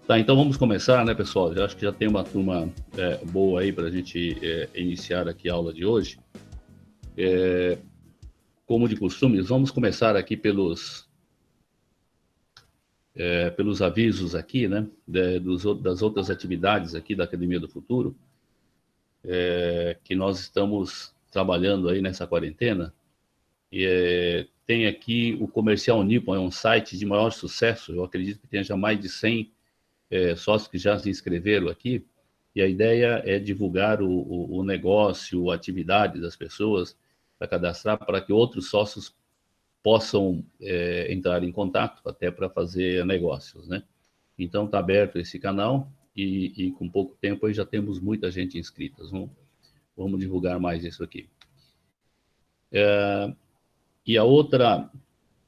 Tá, então vamos começar, né, pessoal? Eu acho que já tem uma turma boa aí para a gente iniciar aqui a aula de hoje. Como de costume, vamos começar aqui pelos avisos aqui, né, das outras atividades aqui da Academia do Futuro, que nós estamos trabalhando aí nessa quarentena. Tem aqui o Comercial Nippon, é um site de maior sucesso. Eu acredito que tenha já mais de 100 sócios que já se inscreveram aqui, e a ideia é divulgar o negócio, a atividade das pessoas, para cadastrar, para que outros sócios possam entrar em contato, até para fazer negócios, né? Então, está aberto esse canal, e com pouco tempo aí já temos muita gente inscrita. Vamos divulgar mais isso aqui. E a outra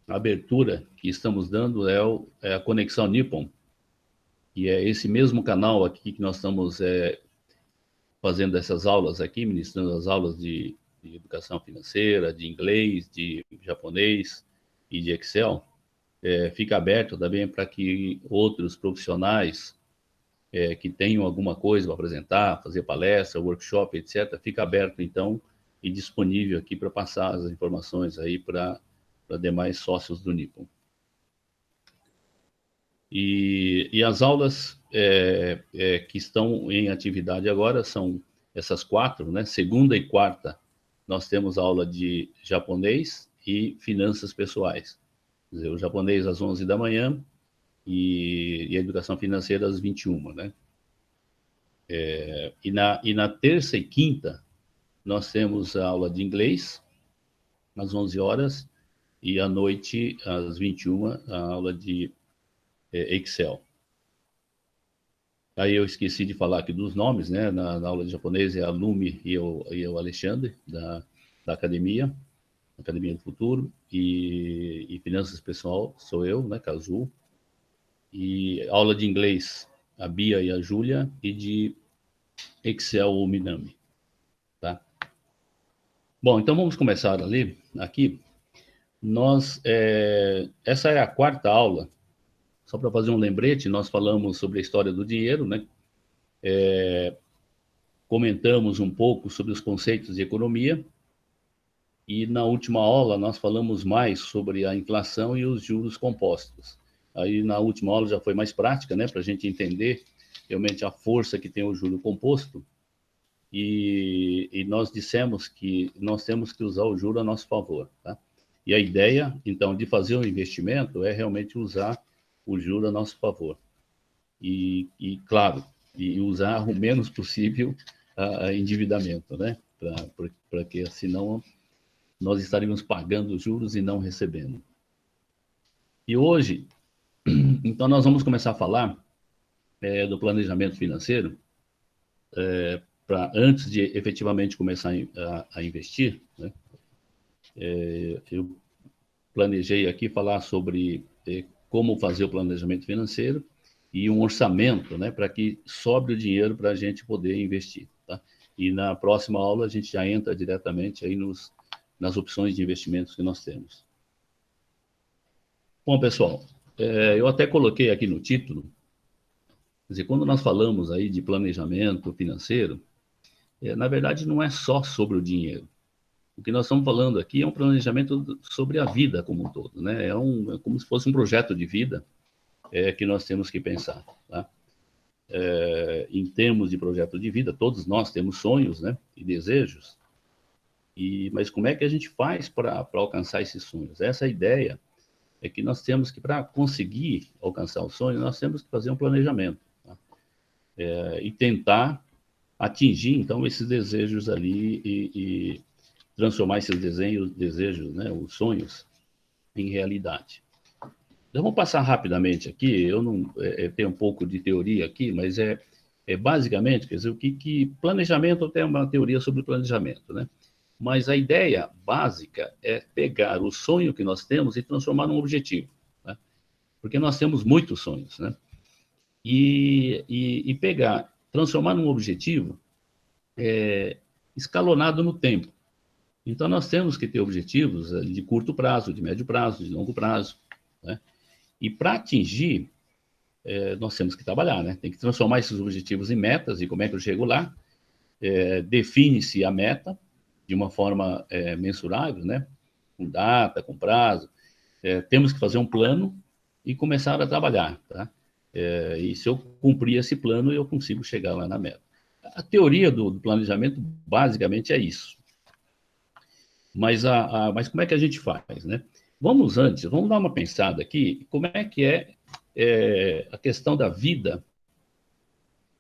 abertura que estamos dando é a Conexão Nippon, e é esse mesmo canal aqui que nós estamos fazendo essas aulas aqui, ministrando as aulas de educação financeira, de inglês, de japonês e de Excel. Fica aberto também para que outros profissionais que tenham alguma coisa para apresentar, fazer palestra, workshop, etc., fica aberto, então, e disponível aqui para passar as informações aí para demais sócios do Nippon. E as aulas que estão em atividade agora são essas 4, né? Segunda e quarta, nós temos aula de japonês e finanças pessoais. Quer dizer, o japonês às 11 da manhã e a educação financeira às 21, né? E na terça e quinta, nós temos a aula de inglês, às 11 horas, e à noite, às 21, a aula de Excel. Aí eu esqueci de falar aqui dos nomes, né? Na aula de japonês é a Lumi e o Alexandre, da Academia do Futuro, e Finanças Pessoal sou eu, né? Kazu. E aula de inglês, a Bia e a Júlia, e de Excel, o Minami. Tá? Bom, então vamos começar aqui. Essa é a quarta aula. Só para fazer um lembrete, nós falamos sobre a história do dinheiro, né? Comentamos um pouco sobre os conceitos de economia, e na última aula nós falamos mais sobre a inflação e os juros compostos. Aí na última aula já foi mais prática, né, para a gente entender realmente a força que tem o juro composto, e nós dissemos que nós temos que usar o juro a nosso favor, tá? E a ideia, então, de fazer um investimento é realmente usar o juro a nosso favor. Claro, e usar o menos possível a endividamento, né? Para que, senão, nós estaríamos pagando juros e não recebendo. E hoje, então, nós vamos começar a falar do planejamento financeiro, antes de efetivamente começar a investir, né? Eu planejei aqui falar sobre como fazer o planejamento financeiro e um orçamento, né, para que sobre o dinheiro para a gente poder investir, tá? E na próxima aula a gente já entra diretamente aí nas opções de investimentos que nós temos. Bom, pessoal, eu até coloquei aqui no título, quer dizer, quando nós falamos aí de planejamento financeiro, na verdade não é só sobre o dinheiro. O que nós estamos falando aqui é um planejamento sobre a vida como um todo, né? É como se fosse um projeto de vida que nós temos que pensar, tá? Em termos de projeto de vida, todos nós temos sonhos, né, e desejos, mas como é que a gente faz para alcançar esses sonhos? Essa ideia é que nós temos que, para conseguir alcançar o sonho, nós temos que fazer um planejamento, tá? E tentar atingir, então, esses desejos ali e transformar esses desejos, né, os sonhos, em realidade. Então, vamos passar rapidamente aqui. Eu não tenho um pouco de teoria aqui, mas basicamente, quer dizer, que planejamento tem uma teoria sobre planejamento, né? Mas a ideia básica é pegar o sonho que nós temos e transformar num objetivo, né? Porque nós temos muitos sonhos, né? E transformar num objetivo escalonado no tempo. Então, nós temos que ter objetivos de curto prazo, de médio prazo, de longo prazo, né? E para atingir nós temos que trabalhar, né? Tem que transformar esses objetivos em metas, e como é que eu chego lá? Define-se a meta de uma forma mensurável, né? Com data, com prazo. Temos que fazer um plano e começar a trabalhar, tá? E se eu cumprir esse plano, eu consigo chegar lá na meta. A teoria do planejamento, basicamente, é isso. Mas como é que a gente faz, né? Vamos dar uma pensada aqui, como é que a questão da vida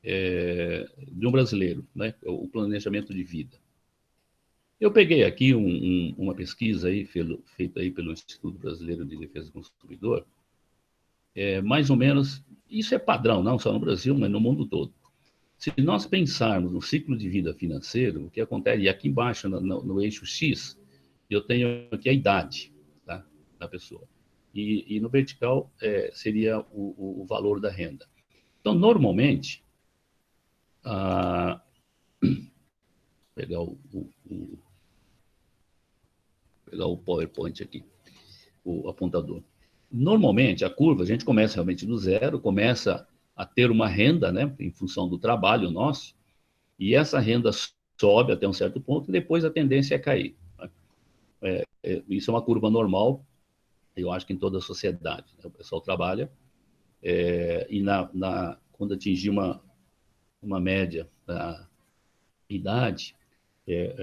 de um brasileiro, né? O planejamento de vida. Eu peguei aqui uma pesquisa aí, feita aí pelo Instituto Brasileiro de Defesa do Consumidor, mais ou menos, isso é padrão, não só no Brasil, mas no mundo todo. Se nós pensarmos no ciclo de vida financeiro, o que acontece, e aqui embaixo, no eixo X, eu tenho aqui a idade, tá, da pessoa. E no vertical seria o valor da renda. Então, normalmente, pegar pegar o PowerPoint aqui, o apontador. Normalmente, a curva, a gente começa realmente do zero, começa a ter uma renda, né, em função do trabalho nosso, e essa renda sobe até um certo ponto, e depois a tendência é cair. Isso é uma curva normal, eu acho que em toda a sociedade. Né? O pessoal trabalha, e quando atingir uma média da idade,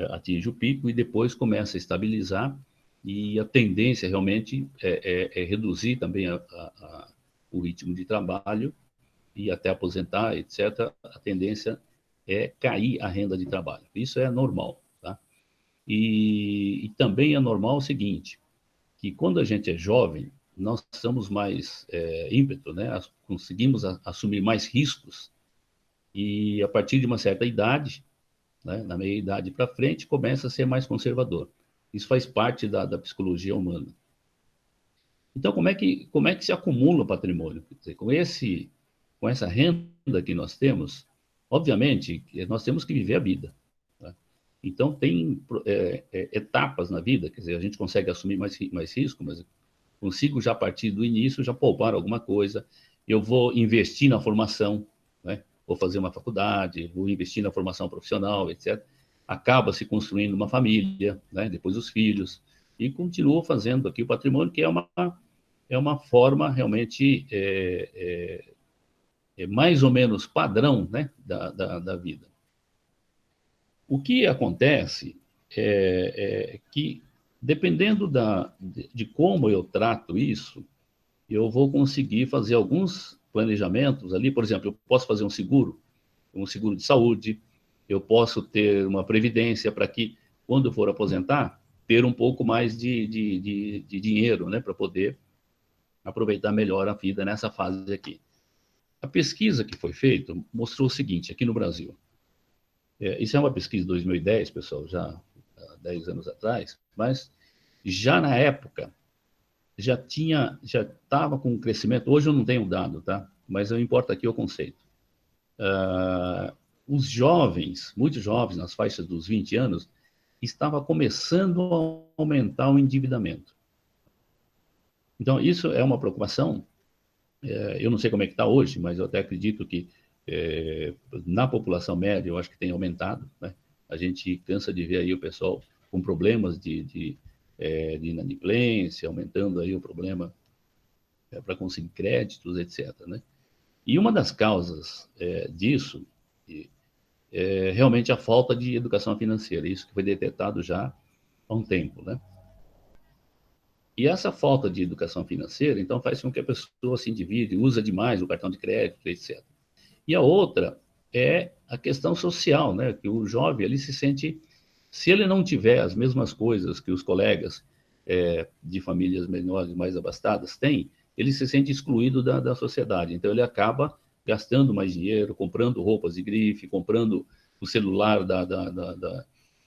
atinge o pico e depois começa a estabilizar, e a tendência realmente é reduzir também o ritmo de trabalho e até aposentar, etc. A tendência é cair a renda de trabalho. Isso é normal, tá? E também é normal o seguinte, que quando a gente é jovem, nós somos mais ímpeto, né? Conseguimos assumir mais riscos, e a partir de uma certa idade, né, na meia-idade para frente, começa a ser mais conservador. Isso faz parte da psicologia humana. Então, como é que se acumula o patrimônio? Quer dizer, com essa renda que nós temos, obviamente, nós temos que viver a vida. Tá? Então, tem etapas na vida, quer dizer, a gente consegue assumir mais risco, mas consigo já a partir do início já poupar alguma coisa, eu vou investir na formação, né? Vou fazer uma faculdade, vou investir na formação profissional, etc. Acaba se construindo uma família, né? Depois os filhos, e continuo fazendo aqui o patrimônio, que é uma forma realmente mais ou menos padrão, né? da vida. O que acontece é que, dependendo de como eu trato isso, eu vou conseguir fazer alguns planejamentos ali. Por exemplo, eu posso fazer um seguro de saúde, eu posso ter uma previdência para que, quando eu for aposentar, ter um pouco mais de dinheiro, né, para poder aproveitar melhor a vida nessa fase aqui. A pesquisa que foi feita mostrou o seguinte, aqui no Brasil. Isso é uma pesquisa de 2010, pessoal, já há 10 anos atrás, mas já na época, já estava com um crescimento, hoje eu não tenho dado, tá? Mas não importa aqui o conceito. Os jovens, muitos jovens, nas faixas dos 20 anos, estava começando a aumentar o endividamento. Então, isso é uma preocupação. Eu não sei como é que está hoje, mas eu até acredito que na população média, eu acho que tem aumentado, né? A gente cansa de ver aí o pessoal com problemas de inadimplência, aumentando aí o problema para conseguir créditos, etc. Né? E uma das causas disso é realmente a falta de educação financeira, isso que foi detectado já há um tempo. Né? E essa falta de educação financeira, então, faz com que a pessoa se endivide, usa demais o cartão de crédito, etc. E a outra é a questão social, né? Que o jovem ele se sente, se ele não tiver as mesmas coisas que os colegas de famílias menores, mais abastadas têm, ele se sente excluído da sociedade. Então, ele acaba gastando mais dinheiro, comprando roupas de grife, comprando o celular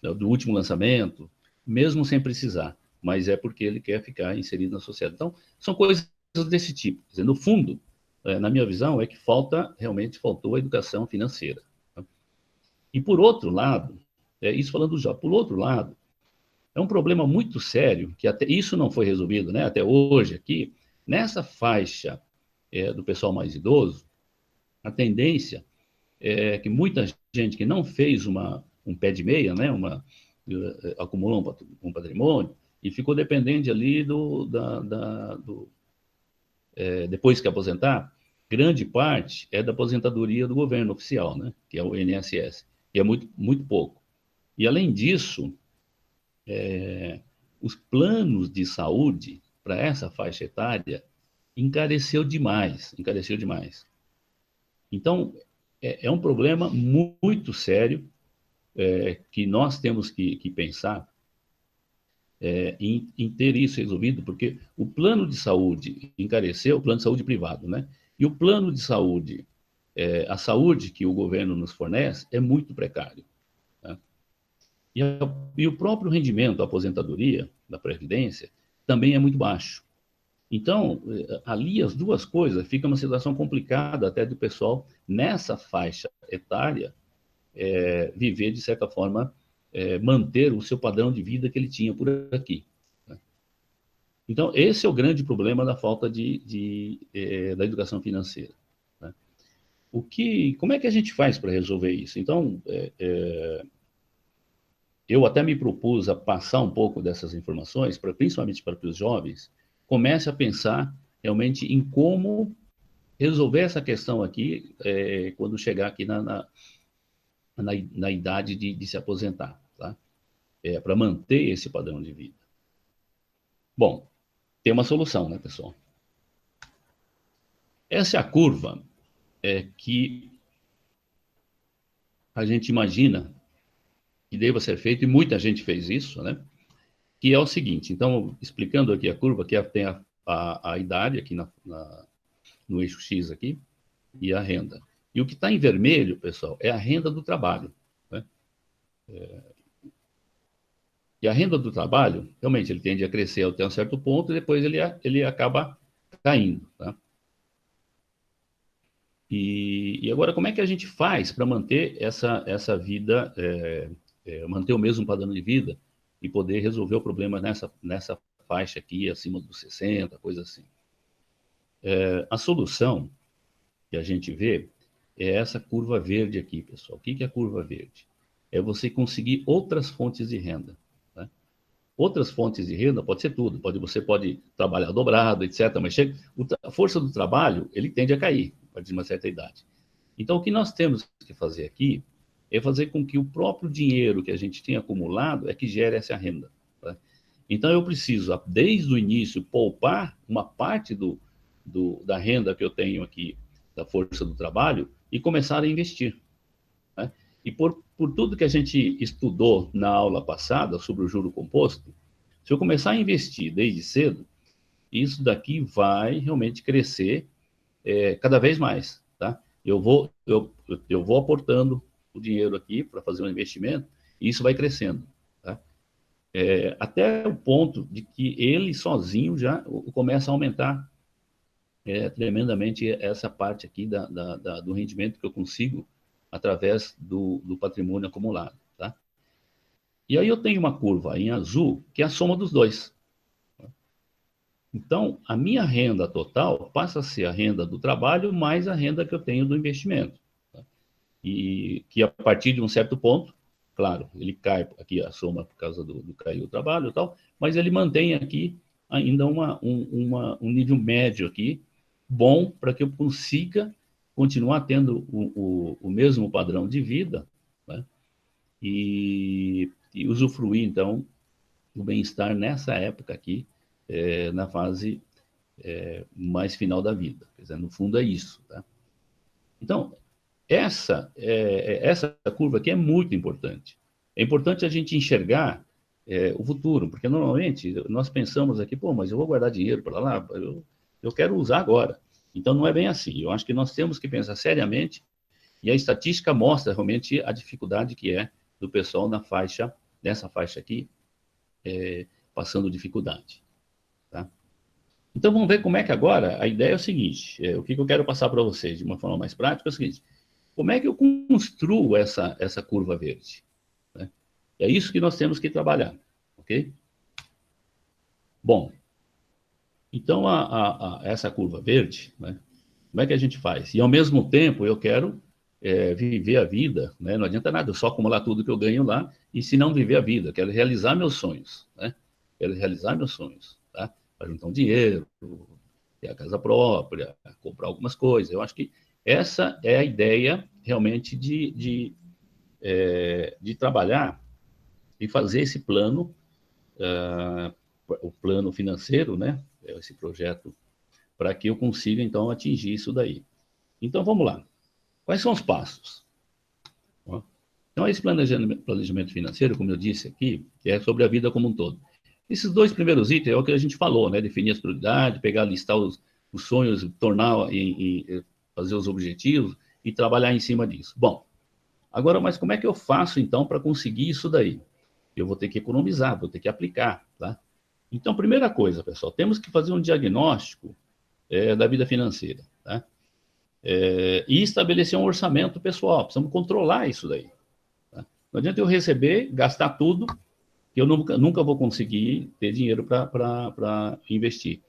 do último lançamento, mesmo sem precisar. Mas é porque ele quer ficar inserido na sociedade. Então, são coisas desse tipo. Quer dizer, no fundo, na minha visão, é que realmente faltou a educação financeira. E por outro lado, isso falando já, por outro lado, é um problema muito sério, que até isso não foi resolvido, né, até hoje aqui, nessa faixa do pessoal mais idoso, a tendência é que muita gente que não fez um pé de meia, né, acumulou um patrimônio e ficou dependente ali depois que aposentar, grande parte é da aposentadoria do governo oficial, né, que é o INSS, e é muito, muito pouco. E, além disso, os planos de saúde para essa faixa etária encareceu demais, encareceu demais. Então, é um problema muito sério que nós temos que pensar em ter isso resolvido, porque o plano de saúde encareceu, o plano de saúde privado, né? E o plano de saúde, a saúde que o governo nos fornece é muito precário. Tá? E o próprio rendimento da aposentadoria, da Previdência, também é muito baixo. Então, ali as duas coisas, fica uma situação complicada até do pessoal, nessa faixa etária, viver, de certa forma, manter o seu padrão de vida que ele tinha por aqui. Né? Então, esse é o grande problema da falta da educação financeira. Né? Como é que a gente faz para resolver isso? Então, eu até me propus a passar um pouco dessas informações, principalmente para que os jovens comecem a pensar realmente em como resolver essa questão aqui quando chegar aqui na idade de se aposentar, tá? Para manter esse padrão de vida. Bom, tem uma solução, né, pessoal? Essa é a curva que a gente imagina que deva ser feito, e muita gente fez isso, né? Que é o seguinte, então, explicando aqui a curva, que tem a idade aqui no eixo X aqui, e a renda. E o que está em vermelho, pessoal, é a renda do trabalho. Né? E a renda do trabalho, realmente, ele tende a crescer até um certo ponto e depois ele acaba caindo. Tá? E agora, como é que a gente faz para manter essa vida, manter o mesmo padrão de vida e poder resolver o problema nessa faixa aqui, acima dos 60, coisa assim? A solução que a gente vê é essa curva verde aqui, pessoal. O que é a curva verde? É você conseguir outras fontes de renda. Né? Outras fontes de renda pode ser tudo. Você pode trabalhar dobrado, etc. Mas a força do trabalho, ele tende a cair a partir de uma certa idade. Então, o que nós temos que fazer aqui é fazer com que o próprio dinheiro que a gente tem acumulado é que gere essa renda. Tá? Então, eu preciso, desde o início, poupar uma parte da renda que eu tenho aqui, da força do trabalho, e começar a investir. Né? E por tudo que a gente estudou na aula passada sobre o juro composto, se eu começar a investir desde cedo, isso daqui vai realmente crescer cada vez mais. Tá? Eu vou aportando o dinheiro aqui para fazer um investimento e isso vai crescendo. Tá? Até o ponto de que ele sozinho já começa a aumentar tremendamente essa parte aqui do rendimento que eu consigo através do patrimônio acumulado. Tá? E aí eu tenho uma curva em azul, que é a soma dos dois. Então, a minha renda total passa a ser a renda do trabalho mais a renda que eu tenho do investimento. Tá? E que a partir de um certo ponto, claro, ele cai aqui a soma por causa do cair o trabalho e tal, mas ele mantém aqui ainda um nível médio aqui, bom para que eu consiga continuar tendo o mesmo padrão de vida, né? E usufruir, então, do bem-estar nessa época aqui, na fase mais final da vida. Quer dizer, no fundo é isso. Tá? Então, essa curva aqui é muito importante. É importante a gente enxergar o futuro, porque normalmente nós pensamos aqui, pô, mas eu vou guardar dinheiro para lá, eu quero usar agora. Então, não é bem assim. Eu acho que nós temos que pensar seriamente, e a estatística mostra realmente a dificuldade que é do pessoal nessa faixa aqui, passando dificuldade. Tá? Então, vamos ver como é que agora, a ideia é o seguinte, o que eu quero passar para vocês de uma forma mais prática é o seguinte, como é que eu construo essa curva verde? Né? É isso que nós temos que trabalhar, ok? Bom, então essa curva verde, né, Como é que a gente faz? E, ao mesmo tempo, eu quero viver a vida, né? Não adianta nada eu só acumular tudo que eu ganho lá e se não viver a vida. Eu quero realizar meus sonhos, né? Quero realizar meus sonhos, tá? Para juntar um dinheiro, ter a casa própria, comprar algumas coisas. Eu acho que essa é a ideia realmente de trabalhar e fazer esse plano, o plano financeiro, né? Esse projeto, para que eu consiga, então, atingir isso daí. Então, vamos lá. Quais são os passos? Então, esse planejamento financeiro, como eu disse aqui, é sobre a vida como um todo. Esses dois primeiros itens é o que a gente falou, né? Definir as prioridades, pegar, listar os sonhos, tornar fazer os objetivos e trabalhar em cima disso. Bom, agora, mas como é que eu faço, então, para conseguir isso daí? Eu vou ter que economizar, vou ter que aplicar, tá? Então, primeira coisa, pessoal, temos que fazer um diagnóstico da vida financeira, tá? E estabelecer um orçamento pessoal, precisamos controlar isso daí. Tá? Não adianta eu receber, gastar tudo, que eu nunca vou conseguir ter dinheiro para investir.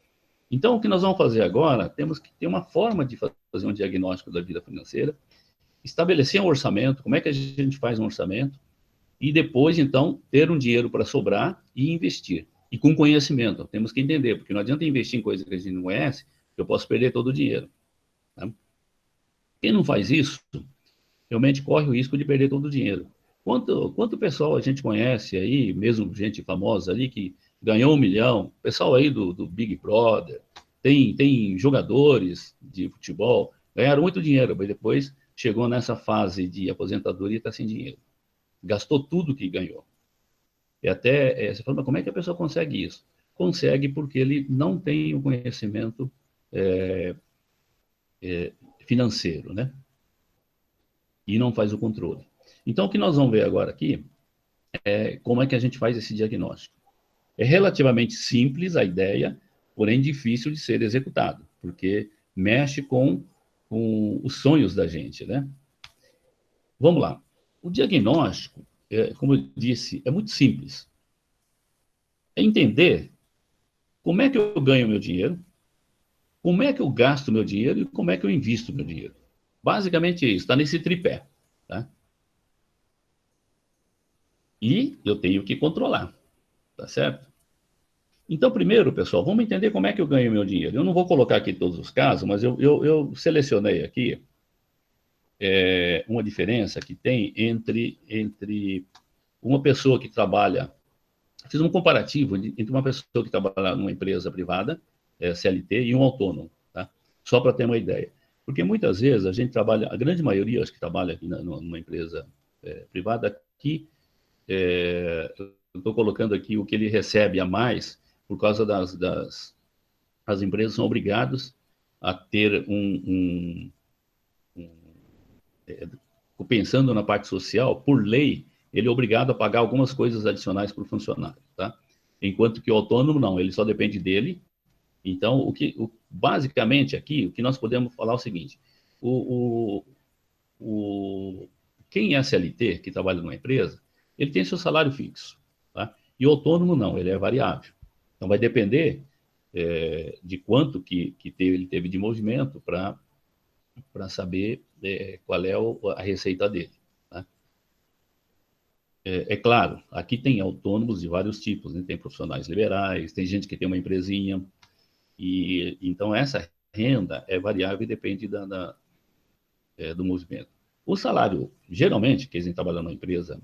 Então, o que nós vamos fazer agora, temos que ter uma forma de fazer um diagnóstico da vida financeira, estabelecer um orçamento, como é que a gente faz um orçamento, e depois, então, ter um dinheiro para sobrar e investir. E com conhecimento, temos que entender, porque não adianta investir em coisas que a gente não conhece, que eu posso perder todo o dinheiro. Tá? Quem não faz isso, realmente corre o risco de perder todo o dinheiro. Quanto pessoal a gente conhece aí, mesmo gente famosa ali, que ganhou 1 milhão, pessoal aí do Big Brother, tem jogadores de futebol, ganharam muito dinheiro, mas depois chegou nessa fase de aposentadoria e está sem dinheiro. Gastou tudo que ganhou. E até você fala, mas como é que a pessoa consegue isso? Consegue porque ele não tem o conhecimento financeiro, né? E não faz o controle. Então, o que nós vamos ver agora aqui é como é que a gente faz esse diagnóstico. É relativamente simples a ideia, porém difícil de ser executado, porque mexe com os sonhos da gente, né? Vamos lá. O diagnóstico, como eu disse, é muito simples. É entender como é que eu ganho meu dinheiro, como é que eu gasto meu dinheiro e como é que eu invisto meu dinheiro. Basicamente é isso, está nesse tripé. Tá? E eu tenho que controlar, tá certo? Então, primeiro, pessoal, vamos entender como é que eu ganho meu dinheiro. Eu não vou colocar aqui todos os casos, mas eu selecionei aqui uma diferença que tem entre uma pessoa que trabalha. Fiz um comparativo entre uma pessoa que trabalha numa empresa privada, CLT, e um autônomo, tá? Só para ter uma ideia. Porque muitas vezes a gente trabalha, a grande maioria, acho que trabalha aqui numa empresa privada, que eu estou colocando aqui o que ele recebe a mais por causa as empresas são obrigadas a ter pensando na parte social, por lei, ele é obrigado a pagar algumas coisas adicionais para o funcionário, tá? Enquanto que o autônomo não, ele só depende dele. Então, basicamente aqui, o que nós podemos falar é o seguinte: o, quem é CLT, que trabalha numa empresa, ele tem seu salário fixo, tá? E o autônomo não, ele é variável. Então, vai depender de quanto que ele teve de movimento para saber qual é a receita dele. Tá? É claro, aqui tem autônomos de vários tipos, né? Tem profissionais liberais, tem gente que tem uma empresinha, e então essa renda é variável e depende do movimento. O salário, geralmente, que eles trabalham numa empresa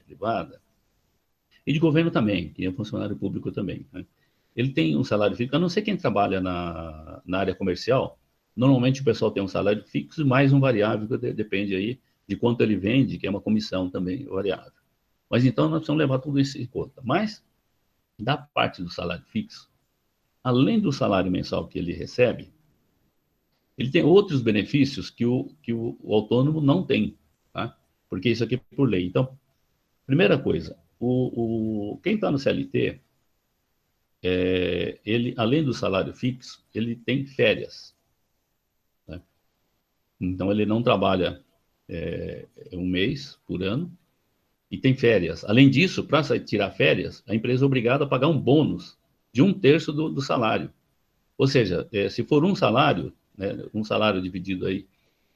privada, e de governo também, que é funcionário público também, né? Ele tem um salário fixo, a não ser quem trabalha na área comercial, normalmente o pessoal tem um salário fixo mais um variável, que depende aí de quanto ele vende, que é uma comissão também variável. Mas então nós precisamos levar tudo isso em conta. Mas, da parte do salário fixo, além do salário mensal que ele recebe, ele tem outros benefícios que o autônomo não tem, tá? Porque isso aqui é por lei. Então, primeira coisa, quem está no CLT, ele, além do salário fixo, ele tem férias. Né? Então, ele não trabalha um mês por ano e tem férias. Além disso, para tirar férias, a empresa é obrigada a pagar um bônus de 1/3 do salário. Ou seja, se for um salário, né? Um salário dividido aí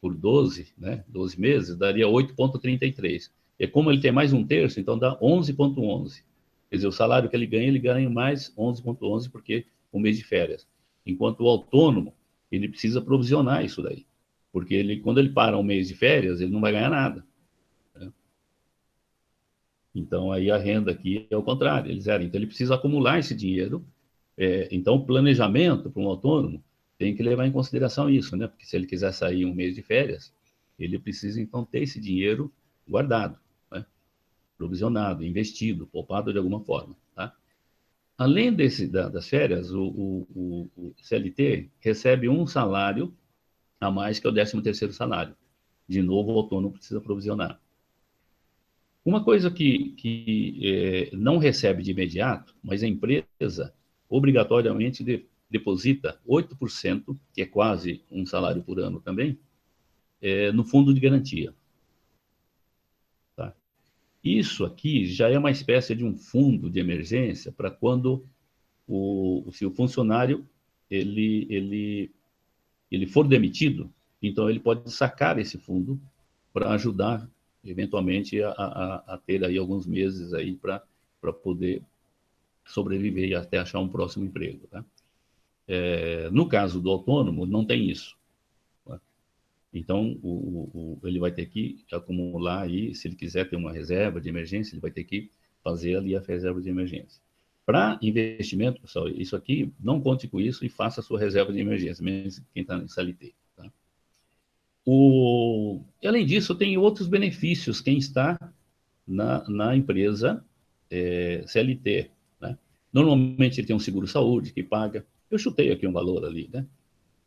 por 12, né? 12 meses, daria 8,33. E como ele tem mais um terço, então dá 11,11. Quer dizer, o salário que ele ganha mais 11,11 porque o mês de férias. Enquanto o autônomo, ele precisa provisionar isso daí. Porque ele, quando ele para um mês de férias, ele não vai ganhar nada. Né? Então, aí a renda aqui é o contrário. Então, ele precisa acumular esse dinheiro. Então, o planejamento para um autônomo tem que levar em consideração isso, né? Porque se ele quiser sair um mês de férias, ele precisa, então, ter esse dinheiro guardado, né? Provisionado, investido, poupado de alguma forma, tá? Além das férias, o CLT recebe um salário a mais que é o 13º salário. De novo, o autônomo precisa provisionar. Uma coisa que não recebe de imediato, mas a empresa obrigatoriamente deposita 8%, que é quase um salário por ano também, no fundo de garantia. Tá? Isso aqui já é uma espécie de um fundo de emergência para quando se o funcionário ele for demitido, então ele pode sacar esse fundo para ajudar eventualmente a ter aí alguns meses aí para poder sobreviver e até achar um próximo emprego. Tá? No caso do autônomo, não tem isso. Tá? Então, ele vai ter que acumular aí, se ele quiser ter uma reserva de emergência, ele vai ter que fazer ali a reserva de emergência. Para investimento, pessoal, isso aqui, não conte com isso e faça a sua reserva de emergência, mesmo quem está em CLT. Tá? Além disso, tem outros benefícios quem está na empresa CLT. Né? Normalmente ele tem um seguro-saúde que paga. Eu chutei aqui um valor ali, né?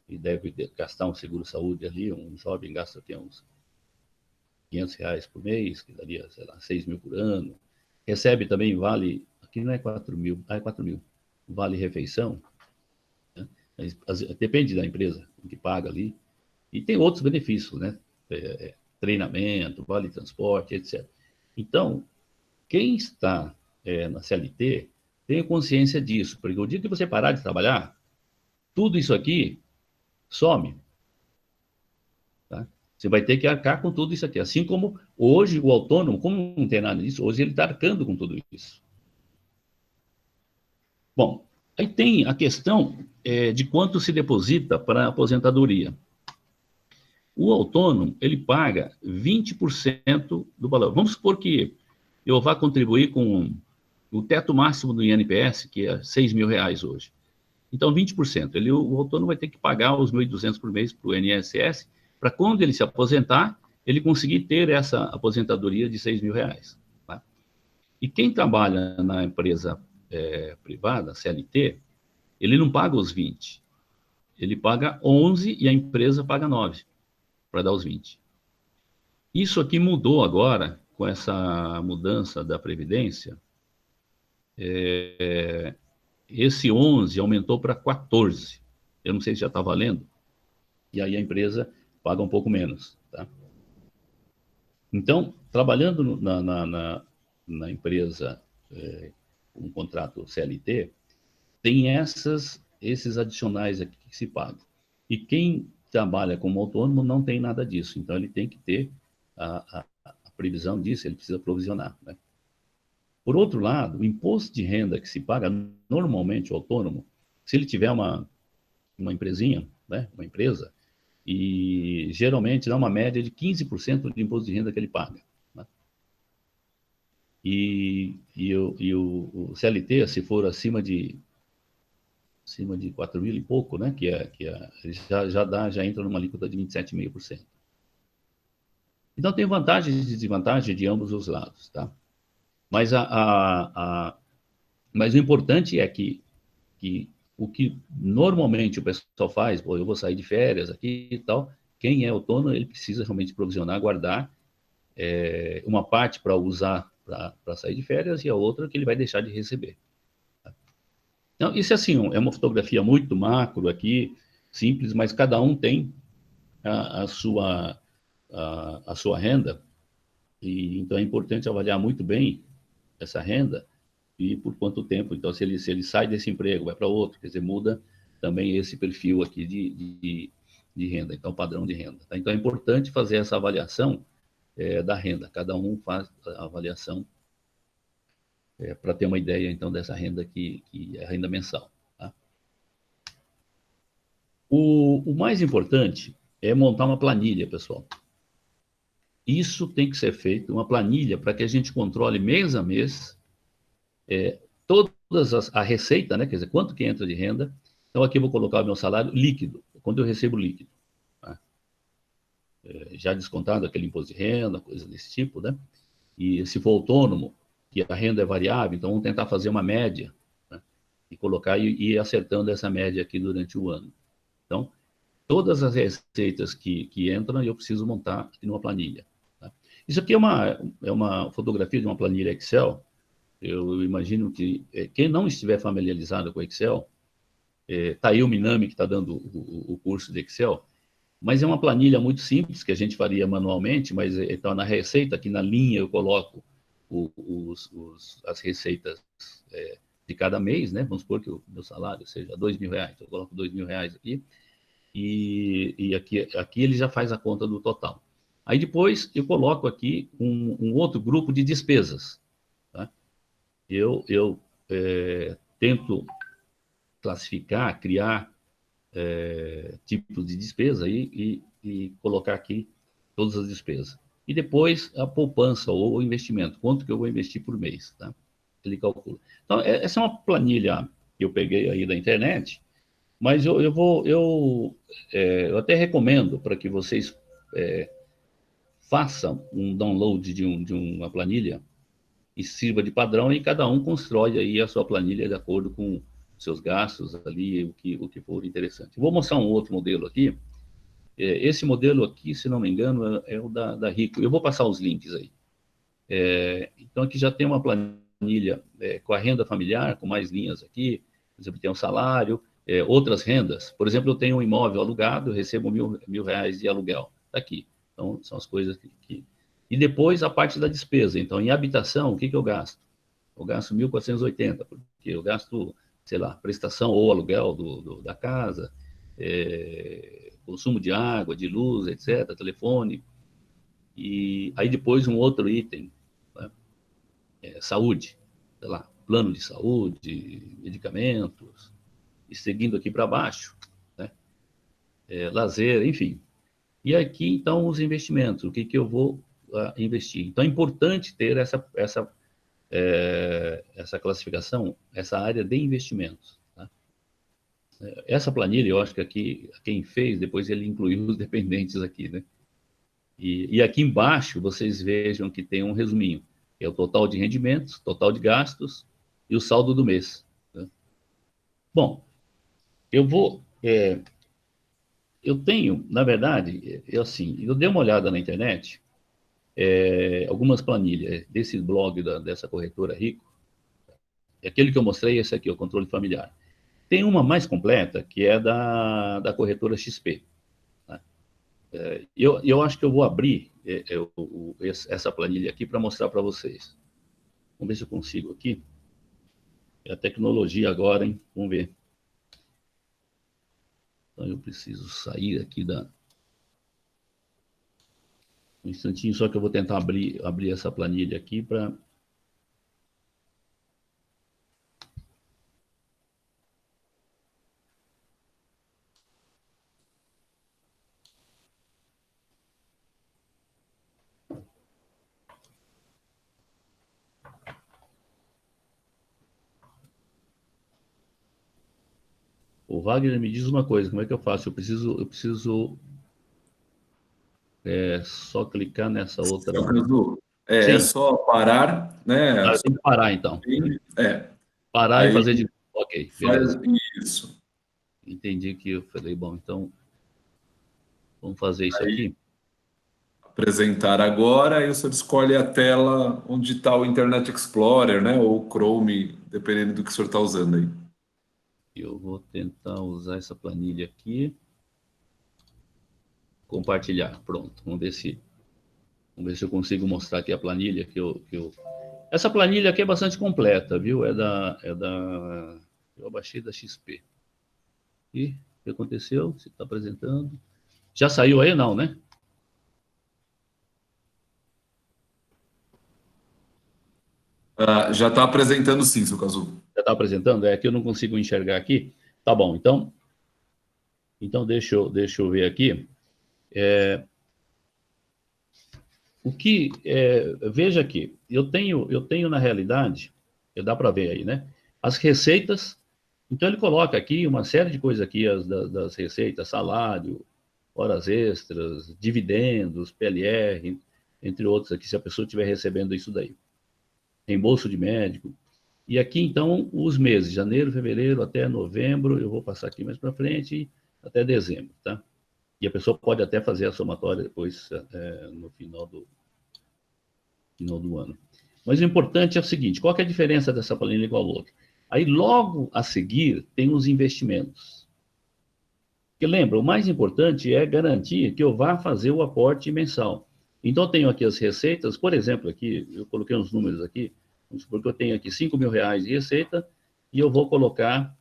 E deve gastar um seguro-saúde ali, um jovem gasta aqui uns R$ 500 por mês, que daria, sei lá, 6 mil por ano. Recebe também vale, aqui não é 4 mil, é 4 mil, vale refeição. Né? Depende da empresa que paga ali. E tem outros benefícios, né? Treinamento, vale transporte, etc. Então, quem está na CLT tenha consciência disso, porque o dia que você parar de trabalhar, tudo isso aqui some. Tá? Você vai ter que arcar com tudo isso aqui. Assim como hoje o autônomo, como não tem nada disso, hoje ele está arcando com tudo isso. Bom, aí tem a questão de quanto se deposita para a aposentadoria. O autônomo, ele paga 20% do valor. Vamos supor que eu vá contribuir com o teto máximo do INPS, que é R$ 6 mil hoje. Então, 20%. O autônomo vai ter que pagar os 1.200 por mês para o INSS, para quando ele se aposentar, ele conseguir ter essa aposentadoria de R$ 6 mil. Tá? E quem trabalha na empresa privada, CLT, ele não paga os 20. Ele paga 11 e a empresa paga 9 para dar os 20. Isso aqui mudou agora, com essa mudança da Previdência. Esse 11 aumentou para 14. Eu não sei se já está valendo. E aí a empresa paga um pouco menos. Tá? Então, trabalhando na empresa com um contrato CLT, tem esses adicionais aqui que se pagam. E quem trabalha como autônomo não tem nada disso. Então, ele tem que ter a previsão disso, ele precisa provisionar. Né? Por outro lado, o imposto de renda que se paga normalmente o autônomo, se ele tiver uma empresinha, né, uma empresa, e geralmente dá uma média de 15% de imposto de renda que ele paga. Né? O CLT, se for acima de 4 mil e pouco, né, já entra numa alíquota de 27,5%. Então tem vantagens e desvantagens de ambos os lados. Tá? Mas, mas o importante é que o que normalmente o pessoal faz, eu vou sair de férias aqui e tal, quem é autônomo, ele precisa realmente provisionar, guardar uma parte para usar para sair de férias e a outra que ele vai deixar de receber. Então, isso assim, é uma fotografia muito macro aqui, simples, mas cada um tem a sua renda, e então é importante avaliar muito bem essa renda e por quanto tempo. Então, se ele sai desse emprego, vai para outro, quer dizer, muda também esse perfil aqui de renda, então padrão de renda. Tá? Então é importante fazer essa avaliação da renda. Cada um faz a avaliação para ter uma ideia, então, dessa renda que é a renda mensal. Tá? O mais importante é montar uma planilha, pessoal. Isso tem que ser feito, uma planilha, para que a gente controle mês a mês a receita, né? Quer dizer, quanto que entra de renda. Então, aqui eu vou colocar o meu salário líquido, quando eu recebo líquido. Tá? Já descontado aquele imposto de renda, coisa desse tipo, né? E se for autônomo, que a renda é variável, então vamos tentar fazer uma média, né? E colocar e ir acertando essa média aqui durante o ano. Então, todas as receitas que entram, eu preciso montar aqui numa planilha. Tá? Isso aqui é uma fotografia de uma planilha Excel. Eu imagino que quem não estiver familiarizado com Excel, está aí o Minami que está dando o curso de Excel, mas é uma planilha muito simples que a gente faria manualmente, mas então na receita, aqui na linha eu coloco as receitas de cada mês, né? Vamos supor que o meu salário seja R$2.000, eu coloco R$2.000 aqui, e aqui ele já faz a conta do total. Aí depois eu coloco aqui um outro grupo de despesas. Tá? Eu tento classificar, criar tipos de despesa e colocar aqui todas as despesas. E depois a poupança ou o investimento, quanto que eu vou investir por mês, tá? Ele calcula. Então, essa é uma planilha que eu peguei aí da internet, mas eu até recomendo para que vocês façam um download de uma planilha e sirva de padrão, e cada um constrói aí a sua planilha de acordo com seus gastos ali, o que for interessante. Vou mostrar um outro modelo aqui. Esse modelo aqui, se não me engano, é o da Rico. Eu vou passar os links aí. Então, aqui já tem uma planilha com a renda familiar, com mais linhas aqui. Por exemplo, tem um salário, outras rendas. Por exemplo, eu tenho um imóvel alugado, eu recebo R$1.000 de aluguel. Está aqui. Então, são as coisas que... E depois a parte da despesa. Então, em habitação, o que eu gasto? Eu gasto 1.480, porque eu gasto, sei lá, prestação ou aluguel da casa, consumo de água, de luz, etc., telefone. E aí depois um outro item, né? Saúde, sei lá, plano de saúde, medicamentos, e seguindo aqui para baixo, né? Lazer, enfim. E aqui, então, os investimentos, o que eu vou investir. Então, é importante ter essa classificação, essa área de investimentos. Tá? Essa planilha, eu acho que aqui, quem fez, depois ele incluiu os dependentes aqui, né? E aqui embaixo, vocês vejam que tem um resuminho, que é o total de rendimentos, total de gastos e o saldo do mês. Né? Bom, eu tenho, na verdade, eu dei uma olhada na internet, algumas planilhas desse blog, dessa corretora Rico, aquele que eu mostrei, esse aqui, o controle familiar. Tem uma mais completa, que é da corretora XP. Tá? Eu acho que eu vou abrir essa planilha aqui para mostrar para vocês. Vamos ver se eu consigo aqui. É a tecnologia agora, hein? Vamos ver. Então, eu preciso sair aqui um instantinho, só que eu vou tentar abrir essa planilha aqui para... O Wagner me diz uma coisa, como é que eu faço? Eu preciso só clicar nessa outra... É Sim, só parar, né? eu tenho que parar então. É, Parar e aí fazer de novo. Ok, faz beleza. isso. Entendi que eu falei, bom, então vamos fazer isso Aí aqui. apresentar agora, aí você escolhe a tela onde está o Internet Explorer, né? Ou o Chrome, dependendo do que o senhor está usando aí. Eu vou tentar usar essa planilha aqui. Compartilhar. Pronto. Vamos ver se eu consigo mostrar aqui a planilha Essa planilha aqui é bastante completa, viu? Eu baixei da XP. E o que aconteceu? Você está apresentando. Já saiu aí, não, né? Já está apresentando sim, seu Cazu. Já está apresentando? É que eu não consigo enxergar aqui. Tá bom, então deixa eu ver aqui. Veja aqui, eu tenho na realidade, dá para ver aí, né? As receitas. Então ele coloca aqui uma série de coisas aqui, das receitas, salário, horas extras, dividendos, PLR, entre outros aqui, se a pessoa estiver recebendo isso daí. Reembolso de médico. E aqui, então, os meses, janeiro, fevereiro, até novembro, eu vou passar aqui mais para frente, até dezembro, tá? E a pessoa pode até fazer a somatória depois, no final do ano. Mas o importante é o seguinte, qual que é a diferença dessa planilha igual a outra? Aí, logo a seguir, tem os investimentos. Porque lembra, o mais importante é garantir que eu vá fazer o aporte mensal. Então, eu tenho aqui as receitas, por exemplo, aqui, eu coloquei uns números aqui, vamos supor que eu tenho aqui R$ 5.000 de receita e eu vou colocar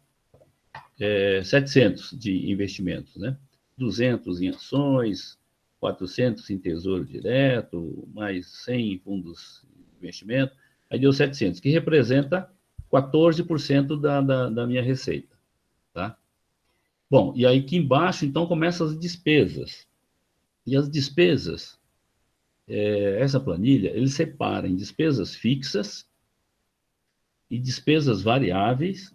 700 de investimentos, né? 200 em ações, 400 em tesouro direto, mais 100 em fundos de investimento, aí deu 700, que representa 14% da minha receita, tá? Bom, e aí aqui embaixo, então, começam as despesas. E as despesas, essa planilha, ele separa em despesas fixas e despesas variáveis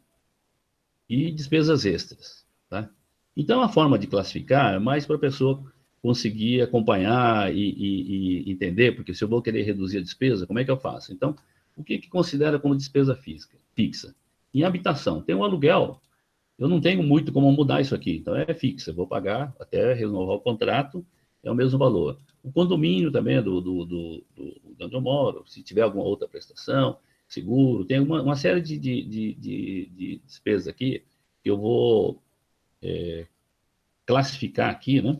e despesas extras, tá? Então, a forma de classificar é mais para a pessoa conseguir acompanhar e entender, porque se eu vou querer reduzir a despesa, como é que eu faço? Então, o que considera como despesa fixa? Em habitação, tem um aluguel, eu não tenho muito como mudar isso aqui, então é fixa, eu vou pagar até renovar o contrato, é o mesmo valor. O condomínio também de onde eu moro, se tiver alguma outra prestação, seguro, tem uma série de despesas aqui que eu vou classificar aqui, né,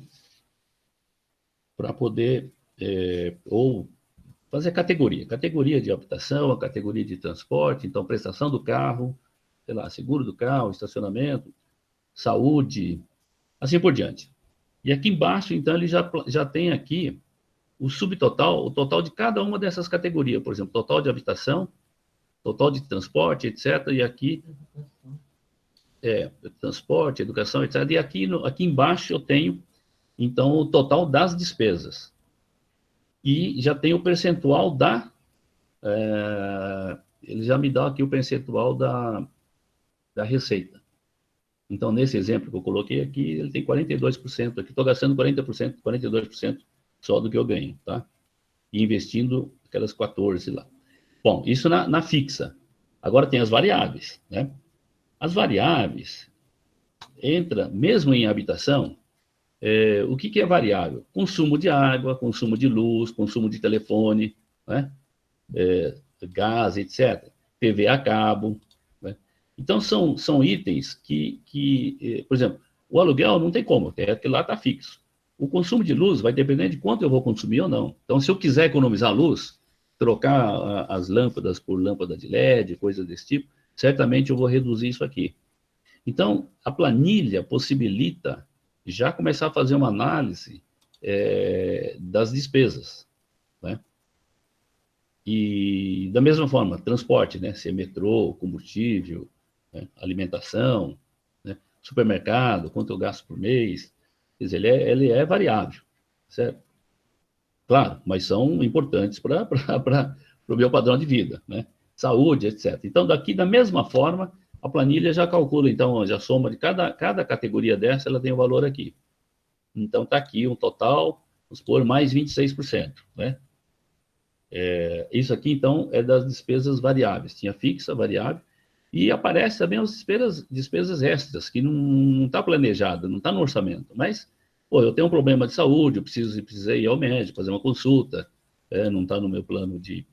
para poder, ou fazer categoria de habitação, a categoria de transporte, então prestação do carro, sei lá, seguro do carro, estacionamento, saúde, assim por diante. E aqui embaixo, então, ele já tem aqui o subtotal, o total de cada uma dessas categorias, por exemplo, total de habitação, total de transporte, etc. E aqui, transporte, educação, etc. E aqui embaixo eu tenho, então, o total das despesas. E já tem o percentual ele já me dá aqui o percentual da receita. Então, nesse exemplo que eu coloquei aqui, ele tem 42%. Aqui estou gastando 40%, 42% só do que eu ganho, tá? E investindo aquelas 14 lá. Bom, isso na fixa. Agora tem as variáveis, né? As variáveis, entra, mesmo em habitação, o que é variável? Consumo de água, consumo de luz, consumo de telefone, né? Gás, etc. TV a cabo, né? Então, são itens que, por exemplo, o aluguel não tem como, aquele lá está fixo. O consumo de luz vai depender de quanto eu vou consumir ou não. Então, se eu quiser economizar luz, trocar as lâmpadas por lâmpada de LED, coisas desse tipo, certamente eu vou reduzir isso aqui. Então, a planilha possibilita já começar a fazer uma análise das despesas, né? E da mesma forma, transporte, né? Se é metrô, combustível, né? Alimentação, né? Supermercado, quanto eu gasto por mês. Quer dizer, ele é variável, certo? Claro, mas são importantes para o meu padrão de vida, né? Saúde, etc. Então, daqui, da mesma forma, a planilha já calcula, então, já soma de cada categoria dessa, ela tem o valor aqui. Então, está aqui um total, vamos supor, mais 26%, né? Isso aqui, então, é das despesas variáveis. Tinha fixa, variável, e aparece também as despesas extras, que não está planejada, não está no orçamento. Mas, pô, eu tenho um problema de saúde, eu precisei ir ao médico, fazer uma consulta, não está no meu plano de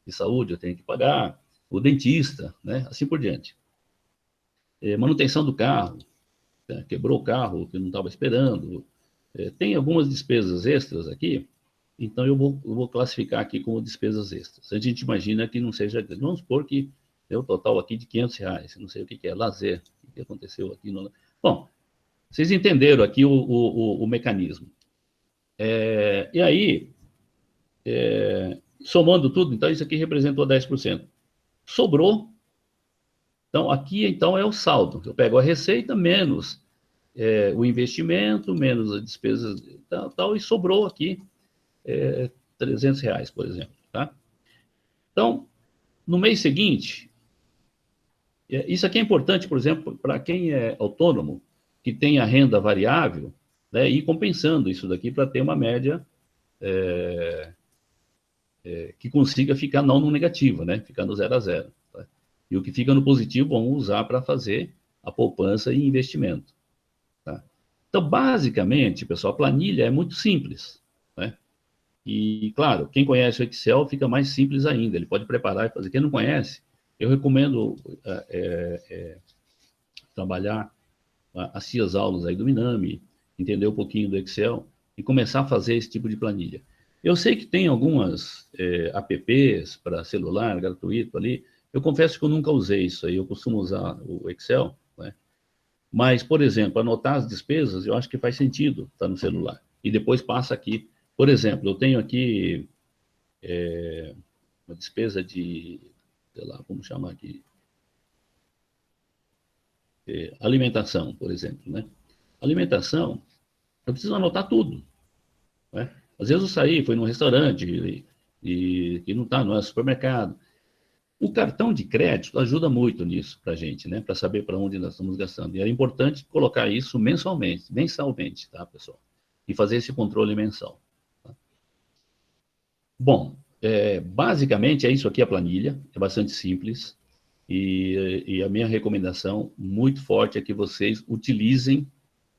saúde, eu tenho que pagar. O dentista, né? Assim por diante. Manutenção do carro, né? Quebrou o carro que eu não estava esperando. Tem algumas despesas extras aqui, então eu vou classificar aqui como despesas extras. A gente imagina que não seja. Vamos supor que deu um total aqui de R$ 500, não sei o que é, lazer, o que aconteceu aqui. Bom, Vocês entenderam aqui o mecanismo. E aí, somando tudo, então isso aqui representou 10%. Sobrou. Então, aqui então é o saldo. Eu pego a receita menos o investimento, menos as despesas tal, e sobrou aqui R$ 300, por exemplo. Tá? Então, no mês seguinte, isso aqui é importante, por exemplo, para quem é autônomo, que tem a renda variável, né, ir compensando isso daqui para ter uma média que consiga ficar não no negativo, né, ficar no 0 a 0. Tá? E o que fica no positivo, vamos usar para fazer a poupança e investimento. Tá? Então, basicamente, pessoal, a planilha é muito simples. Né? E, claro, quem conhece o Excel fica mais simples ainda, ele pode preparar e fazer. Quem não conhece, eu recomendo trabalhar, assistir as aulas aí do Minami, entender um pouquinho do Excel e começar a fazer esse tipo de planilha. Eu sei que tem algumas apps para celular, gratuito ali. Eu confesso que eu nunca usei isso aí, eu costumo usar o Excel, né? Mas, por exemplo, anotar as despesas, eu acho que faz sentido estar no celular. E depois passa aqui. Por exemplo, eu tenho aqui uma despesa de, sei lá, vamos chamar aqui, alimentação, por exemplo, né? Alimentação, eu preciso anotar tudo, né? Às vezes eu saí, fui num restaurante e não é supermercado. O cartão de crédito ajuda muito nisso para a gente, né? Para saber para onde nós estamos gastando. E é importante colocar isso mensalmente, tá, pessoal? E fazer esse controle mensal. Tá? Bom, basicamente é isso aqui a planilha, é bastante simples. E a minha recomendação muito forte é que vocês utilizem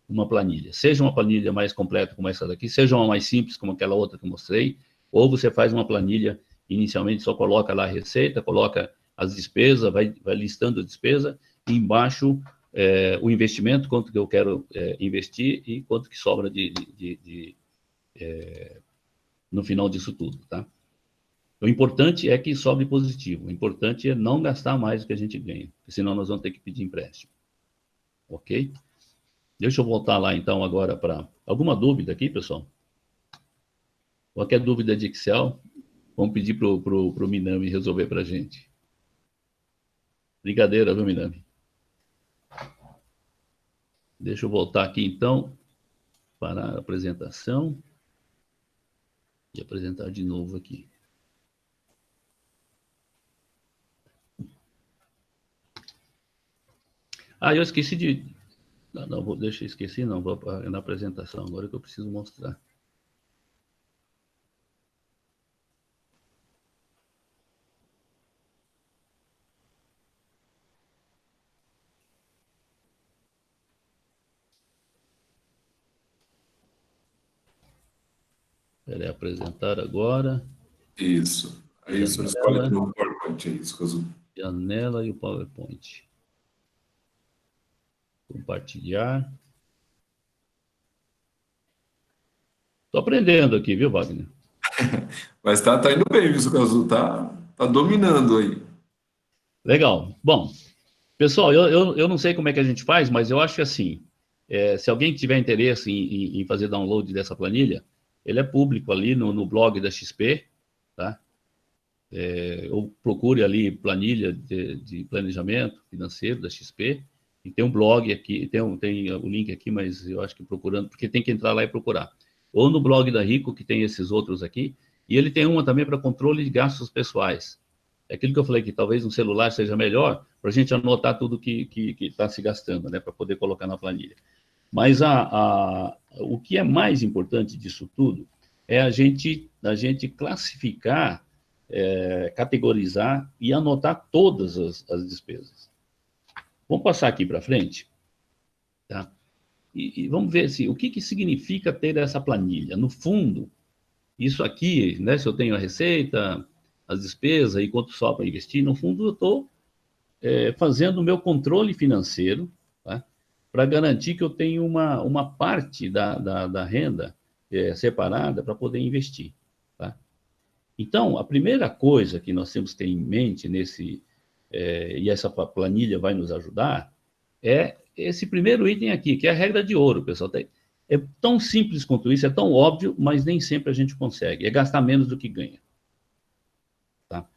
uma planilha. Seja uma planilha mais completa como essa daqui, seja uma mais simples como aquela outra que eu mostrei, ou você faz uma planilha, inicialmente só coloca lá a receita, coloca as despesas, vai listando a despesa, e embaixo o investimento, quanto que eu quero investir e quanto que sobra no final disso tudo, tá? O importante é que sobre positivo, o importante é não gastar mais do que a gente ganha, senão nós vamos ter que pedir empréstimo, ok? Deixa eu voltar lá, então, agora para... Alguma dúvida aqui, pessoal? Qualquer dúvida de Excel, vamos pedir para o Minami resolver para a gente. Brincadeira, viu, Minami? Deixa eu voltar aqui, então, para a apresentação. E apresentar de novo aqui. Eu esqueci de... Não, deixa eu esquecer, não. Vou na apresentação, agora que eu preciso mostrar. Espera aí, apresentar agora. Isso. Aí o senhor escolhe o PowerPoint, é isso, Cazu. Janela e o PowerPoint. Compartilhar. Estou aprendendo aqui, viu, Wagner? Mas tá indo bem, viu, Cazu? Tá dominando aí. Legal. Bom, pessoal, eu não sei como é que a gente faz, mas eu acho que assim, se alguém tiver interesse em fazer download dessa planilha, ele é público ali no blog da XP, tá? Ou procure ali planilha de planejamento financeiro da XP, e tem um blog aqui, tem o link aqui, mas eu acho que procurando, porque tem que entrar lá e procurar. Ou no blog da Rico, que tem esses outros aqui, e ele tem uma também para controle de gastos pessoais. É aquilo que eu falei, que talvez um celular seja melhor para a gente anotar tudo que está se gastando, né, para poder colocar na planilha. Mas o que é mais importante disso tudo é a gente classificar, categorizar e anotar todas as despesas. Vamos passar aqui para frente, tá? E vamos ver assim, o que significa ter essa planilha. No fundo, isso aqui, né, se eu tenho a receita, as despesas e quanto só para investir, no fundo eu estou fazendo o meu controle financeiro, tá? Para garantir que eu tenho uma parte da renda separada para poder investir. Tá? Então, a primeira coisa que nós temos que ter em mente e essa planilha vai nos ajudar, é esse primeiro item aqui, que é a regra de ouro, pessoal. É tão simples quanto isso, é tão óbvio, mas nem sempre a gente consegue. É gastar menos do que ganha. Tá?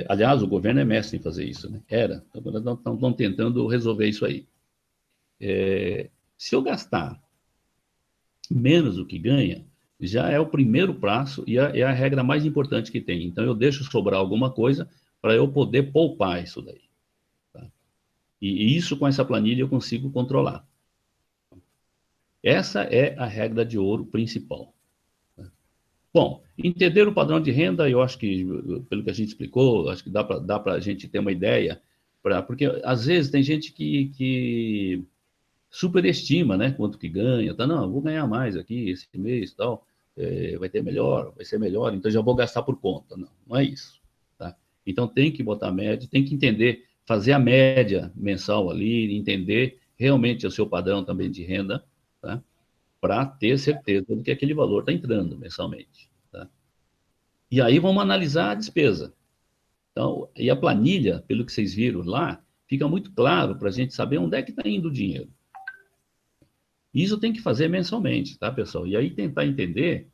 Aliás, o governo é mestre em fazer isso, né? Agora estão tentando resolver isso aí. Se eu gastar menos do que ganha, já é o primeiro passo e é a regra mais importante que tem. Então, eu deixo sobrar alguma coisa para eu poder poupar isso daí. Tá? E isso, com essa planilha, eu consigo controlar. Essa é a regra de ouro principal. Bom, entender o padrão de renda, eu acho que, pelo que a gente explicou, acho que dá para a gente ter uma ideia, porque às vezes tem gente que superestima, né, quanto que ganha, tá? Não, vou ganhar mais aqui esse mês e tal, vai ser melhor, então já vou gastar por conta. Não, não é isso, tá? Então tem que botar média, tem que entender, fazer a média mensal ali, entender realmente o seu padrão também de renda, tá? Para ter certeza de que aquele valor está entrando mensalmente, tá? E aí vamos analisar a despesa. Então, e a planilha, pelo que vocês viram lá, fica muito claro para a gente saber onde é que está indo o dinheiro. Isso tem que fazer mensalmente, tá, pessoal? E aí tentar entender,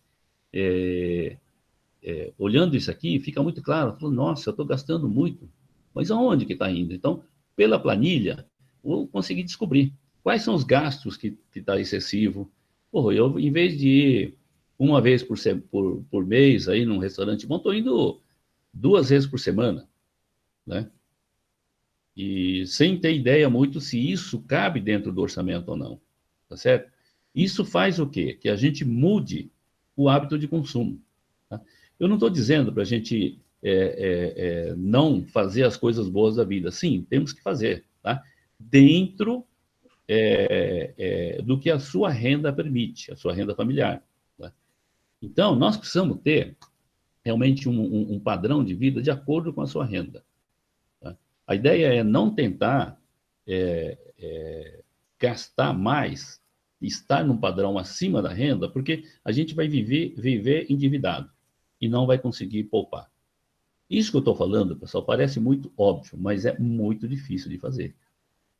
olhando isso aqui, fica muito claro. Nossa, eu estou gastando muito, mas aonde que está indo? Então, pela planilha, vou conseguir descobrir quais são os gastos que está excessivo. Porra, eu, em vez de ir uma vez por mês aí num restaurante bom, estou indo 2 vezes por semana, né? E sem ter ideia muito se isso cabe dentro do orçamento ou não, tá certo? Isso faz o quê? Que a gente mude o hábito de consumo. Tá? Eu não estou dizendo para a gente não fazer as coisas boas da vida. Sim, temos que fazer, tá? Dentro do que a sua renda permite, a sua renda familiar. Tá? Então, nós precisamos ter realmente um padrão de vida de acordo com a sua renda. Tá? A ideia é não tentar gastar mais, estar num padrão acima da renda, porque a gente vai viver endividado e não vai conseguir poupar. Isso que eu estou falando, pessoal, parece muito óbvio, mas é muito difícil de fazer.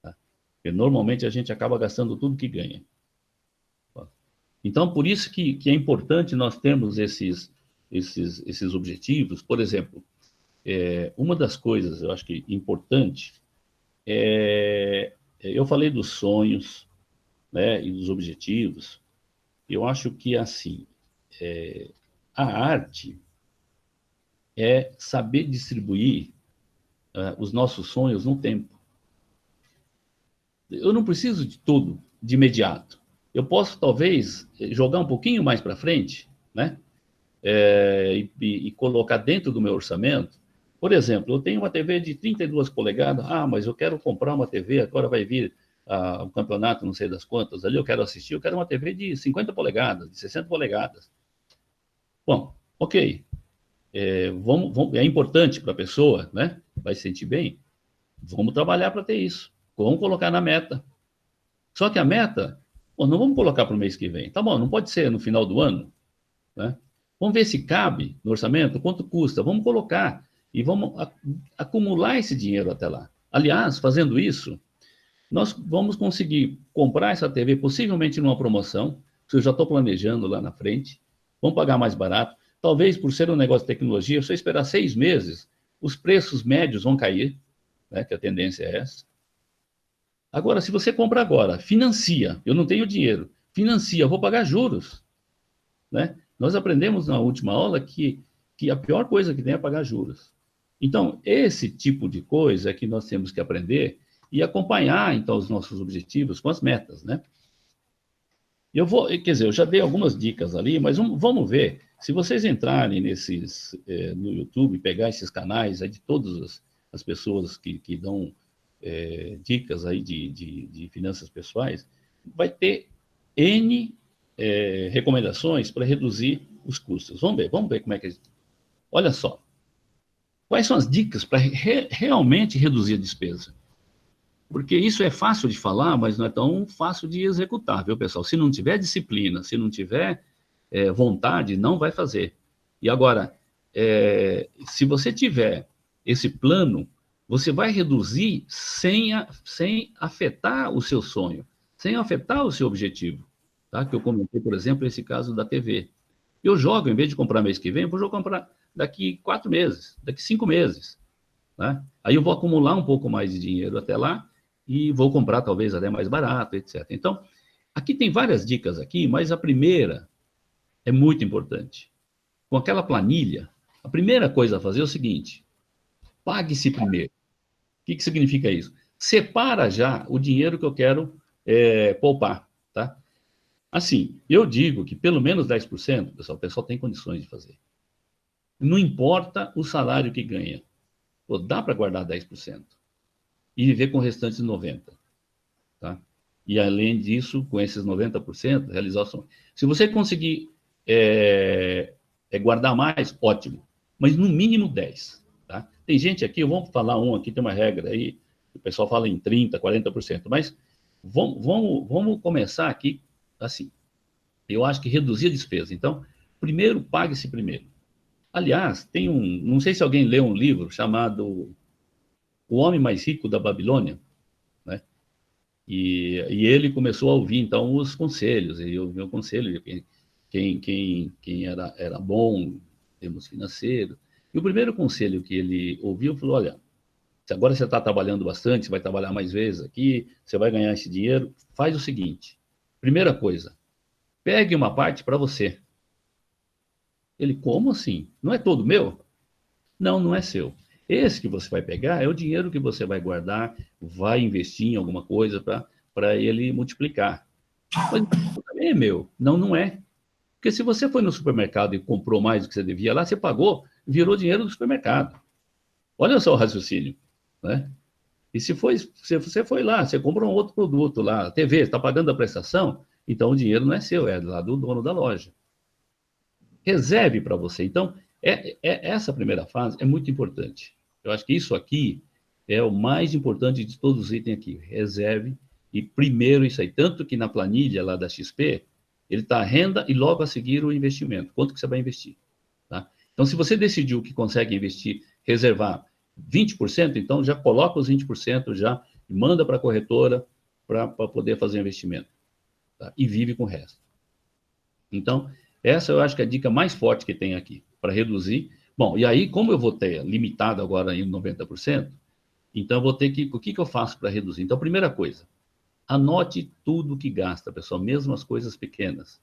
Tá? Porque normalmente a gente acaba gastando tudo que ganha. Então, por isso que é importante nós termos esses objetivos. Por exemplo, uma das coisas, eu acho que importante, eu falei dos sonhos, né, e dos objetivos. Eu acho que, assim, a arte é saber distribuir os nossos sonhos no tempo. Eu não preciso de tudo de imediato. Eu posso, talvez, jogar um pouquinho mais para frente, né? E colocar dentro do meu orçamento. Por exemplo, eu tenho uma TV de 32 polegadas. Ah, mas eu quero comprar uma TV, agora vai vir o campeonato, não sei das quantas, ali eu quero assistir, eu quero uma TV de 50 polegadas, de 60 polegadas. Bom, ok. É importante para a pessoa, né? Vai se sentir bem. Vamos trabalhar para ter isso. Vamos colocar na meta. Só que a meta, não vamos colocar para o mês que vem. Tá bom, não pode ser no final do ano, né? Vamos ver se cabe no orçamento, quanto custa. Vamos colocar e vamos acumular esse dinheiro até lá. Aliás, fazendo isso, nós vamos conseguir comprar essa TV possivelmente numa promoção, que eu já estou planejando lá na frente. Vamos pagar mais barato. Talvez, por ser um negócio de tecnologia, se eu esperar 6 meses, os preços médios vão cair, né, que a tendência é essa. Agora, se você compra agora, financia, eu não tenho dinheiro, financia, eu vou pagar juros, né? Nós aprendemos na última aula que a pior coisa que tem é pagar juros. Então, esse tipo de coisa é que nós temos que aprender e acompanhar, então, os nossos objetivos com as metas, né? Eu já dei algumas dicas ali, mas vamos ver. Se vocês entrarem no YouTube, pegar esses canais aí de todas as pessoas que dão dicas aí de finanças pessoais, vai ter N recomendações para reduzir os custos. Vamos ver como é que é. Olha só, quais são as dicas para realmente reduzir a despesa? Porque isso é fácil de falar, mas não é tão fácil de executar, viu, pessoal? Se não tiver disciplina, se não tiver vontade, não vai fazer. E agora, se você tiver esse plano, você vai reduzir sem afetar o seu sonho, sem afetar o seu objetivo. Tá? Que eu comentei, por exemplo, esse caso da TV. Eu jogo, em vez de comprar mês que vem, eu vou comprar daqui 4 meses, daqui 5 meses. Tá? Aí eu vou acumular um pouco mais de dinheiro até lá e vou comprar talvez até mais barato, etc. Então, aqui tem várias dicas aqui, mas a primeira é muito importante. Com aquela planilha, a primeira coisa a fazer é o seguinte: pague-se primeiro. O que significa isso? Separa já o dinheiro que eu quero poupar, tá? Assim, eu digo que pelo menos 10%, pessoal, o pessoal tem condições de fazer. Não importa o salário que ganha. Pô, dá para guardar 10% e viver com o restante de 90%. Tá? E além disso, com esses 90%, realizar o sonho. Se você conseguir guardar mais, ótimo. Mas no mínimo 10%. Tá? Tem gente aqui, vamos falar aqui, tem uma regra aí, o pessoal fala em 30%, 40%, mas vamos começar aqui assim. Eu acho que reduzir a despesa. Então, primeiro, pague-se primeiro. Aliás, não sei se alguém leu um livro chamado O Homem Mais Rico da Babilônia, né? E ele começou a ouvir, então, os conselhos, e ouviu o conselho de quem era bom em termos financeiros. E o primeiro conselho que ele ouviu falou: olha, se agora você está trabalhando bastante, você vai trabalhar mais vezes aqui, você vai ganhar esse dinheiro, faz o seguinte: primeira coisa, pegue uma parte para você. Ele, como assim? Não é todo meu? Não, não é seu. Esse que você vai pegar é o dinheiro que você vai guardar, vai investir em alguma coisa para ele multiplicar. Mas também é meu. Não, não é. Porque se você foi no supermercado e comprou mais do que você devia lá, você pagou, virou dinheiro do supermercado. Olha só o raciocínio, né? E se você foi lá, você comprou um outro produto lá, TV, está pagando a prestação, então o dinheiro não é seu, é lá do dono da loja. Reserve para você. Então, essa primeira fase é muito importante. Eu acho que isso aqui é o mais importante de todos os itens aqui. Reserve e primeiro isso aí. Tanto que na planilha lá da XP, ele está a renda e logo a seguir o investimento. Quanto que você vai investir? Tá? Então, se você decidiu que consegue investir, reservar 20%, então já coloca os 20% já e manda para a corretora para poder fazer o investimento. Tá? E vive com o resto. Então, essa eu acho que é a dica mais forte que tem aqui, para reduzir. Bom, e aí, como eu vou ter limitado agora em 90%, então eu vou ter que. O que eu faço para reduzir? Então, primeira coisa, anote tudo que gasta, pessoal, mesmo as coisas pequenas.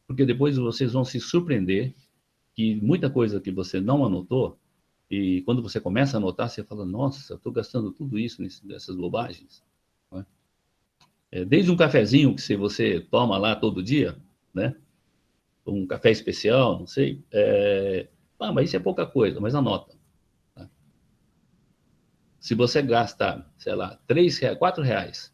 Porque depois vocês vão se surpreender que muita coisa que você não anotou, e quando você começa a anotar, você fala: nossa, eu estou gastando tudo isso nessas bobagens. Não é? Desde um cafezinho que você toma lá todo dia, né? Um café especial, não sei. Mas isso é pouca coisa, mas anota. Tá? Se você gasta, sei lá, R$3, R$4,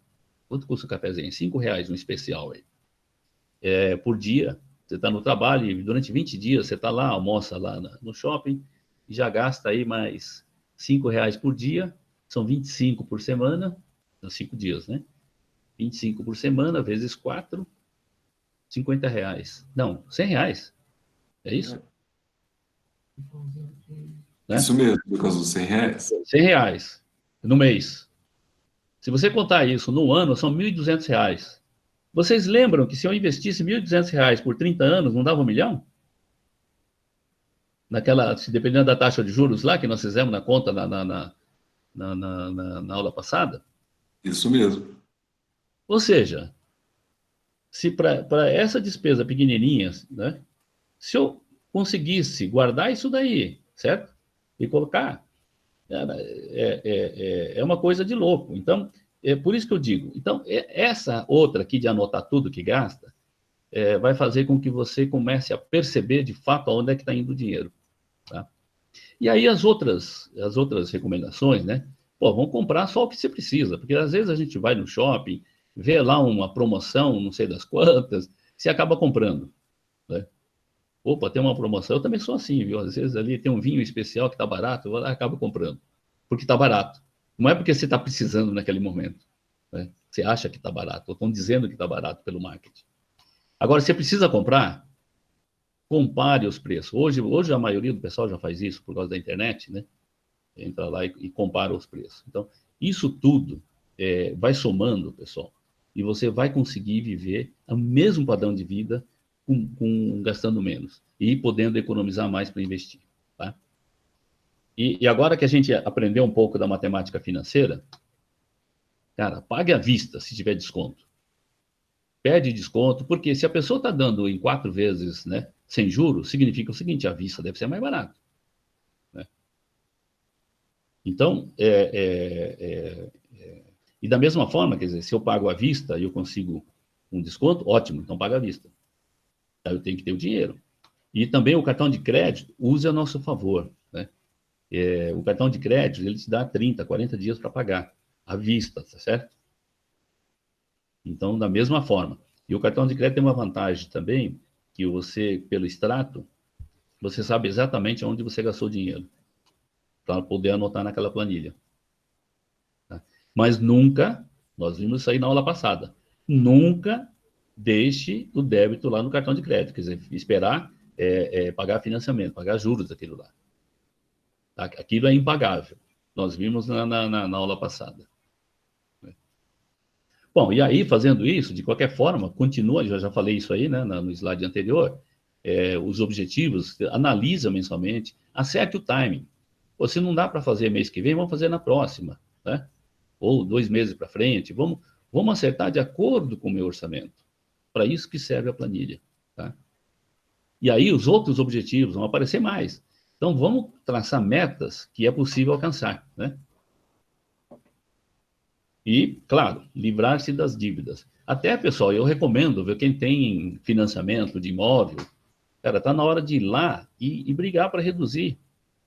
quanto custa o cafezinho? R$5 um especial aí. Por dia, você está no trabalho e durante 20 dias você está lá, almoça lá no shopping e já gasta aí mais R$5 por dia, são 25 por semana, são 5 dias, né? 25 por semana, vezes 4, R$50. Não, R$100. É isso? Né? Isso mesmo, por causa dos R$100. R$100 no mês. Se você contar isso no ano, são R$1.200. Vocês lembram que se eu investisse R$1.200 por 30 anos, não dava 1 milhão? Dependendo da taxa de juros lá que nós fizemos na conta na aula passada. Isso mesmo. Ou seja, se para essa despesa pequenininha, né, se eu conseguisse guardar isso daí, certo? E colocar, é uma coisa de louco. Então, é por isso que eu digo. Então, essa outra aqui de anotar tudo que gasta, vai fazer com que você comece a perceber de fato aonde é que está indo o dinheiro. Tá? E aí as outras recomendações, né? Pô, vamos comprar só o que você precisa, porque às vezes a gente vai no shopping, vê lá uma promoção, não sei das quantas, você acaba comprando, né? Opa, tem uma promoção. Eu também sou assim, viu? Às vezes ali tem um vinho especial que está barato, eu vou lá e acabo comprando, porque está barato. Não é porque você está precisando naquele momento, né? Você acha que está barato, ou estão dizendo que está barato pelo marketing. Agora, você precisa comprar, compare os preços. Hoje a maioria do pessoal já faz isso por causa da internet, né? entra lá e compara os preços. Então, isso tudo vai somando, pessoal, e você vai conseguir viver o mesmo padrão de vida gastando menos e podendo economizar mais para investir. Tá? E agora que a gente aprendeu um pouco da matemática financeira, cara, pague à vista se tiver desconto. Pede desconto, porque se a pessoa está dando em 4 vezes, né, sem juros, significa o seguinte, à vista deve ser mais barato. Né? Então, e da mesma forma, quer dizer, se eu pago à vista e eu consigo um desconto, ótimo, então paga à vista. Aí eu tenho que ter o dinheiro. E também o cartão de crédito use a nosso favor. Né? O cartão de crédito, ele te dá 30, 40 dias para pagar à vista, tá certo? Então, da mesma forma. E o cartão de crédito tem uma vantagem também, que você, pelo extrato, você sabe exatamente onde você gastou o dinheiro, para poder anotar naquela planilha. Tá? Mas nunca, nós vimos isso aí na aula passada, nunca deixe o débito lá no cartão de crédito, quer dizer, esperar pagar financiamento, pagar juros daquilo lá. Tá? Aquilo é impagável. Nós vimos na aula passada. Bom, e aí, fazendo isso, de qualquer forma, continua, já falei isso aí, né, no slide anterior, os objetivos, analisa mensalmente, acerte o timing. Ou se não dá para fazer mês que vem, vamos fazer na próxima, né? Ou 2 meses para frente, vamos acertar de acordo com o meu orçamento. Para isso que serve a planilha, tá? E aí os outros objetivos vão aparecer mais. Então, vamos traçar metas que é possível alcançar, né? E, claro, livrar-se das dívidas. Até, pessoal, eu recomendo, ver quem tem financiamento de imóvel, cara, está na hora de ir lá e brigar para reduzir.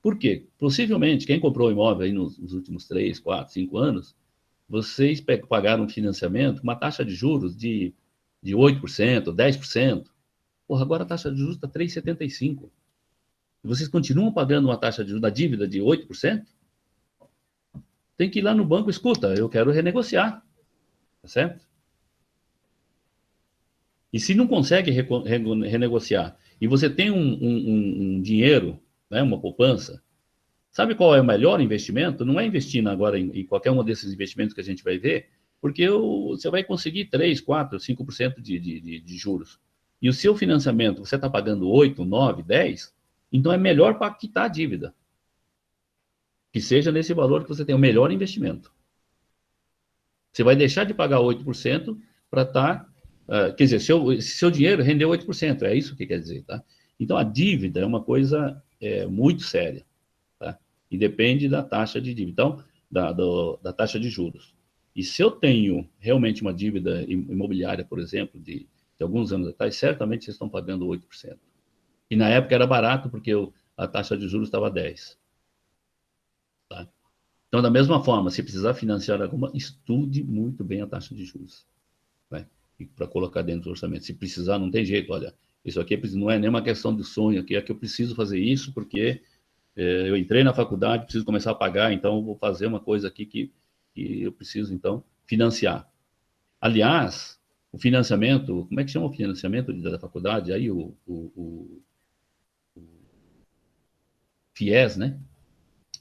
Por quê? Possivelmente, quem comprou imóvel aí nos últimos 3, 4, 5 anos, vocês pagaram um financiamento com uma taxa de juros de 8%, 10%. Porra, agora a taxa de juros está 3,75%. E vocês continuam pagando uma taxa de juros da dívida de 8%? Tem que ir lá no banco, escuta, eu quero renegociar. Tá certo? E se não consegue renegociar, e você tem um dinheiro, né, uma poupança, sabe qual é o melhor investimento? Não é investir agora em qualquer um desses investimentos que a gente vai ver, porque você vai conseguir 3, 4, 5% de juros. E o seu financiamento, você está pagando 8, 9, 10, então é melhor para quitar a dívida. Que seja nesse valor que você tem o melhor investimento. Você vai deixar de pagar 8% para estar... quer dizer, seu dinheiro rendeu 8%, é isso que quer dizer, tá? Então, a dívida é uma coisa muito séria, tá? E depende da taxa de dívida, então, da taxa de juros. E se eu tenho realmente uma dívida imobiliária, por exemplo, de alguns anos atrás, certamente vocês estão pagando 8%. E na época era barato, porque a taxa de juros estava 10%. Tá? Então, da mesma forma, se precisar financiar alguma, estude muito bem a taxa de juros. Né? Para colocar dentro do orçamento. Se precisar, não tem jeito. Olha, isso aqui não é nem uma questão de sonho, aqui é que eu preciso fazer isso porque eu entrei na faculdade, preciso começar a pagar, então eu vou fazer uma coisa aqui que eu preciso, então, financiar. Aliás, o financiamento, como é que chama o financiamento da faculdade? Aí o FIES, né?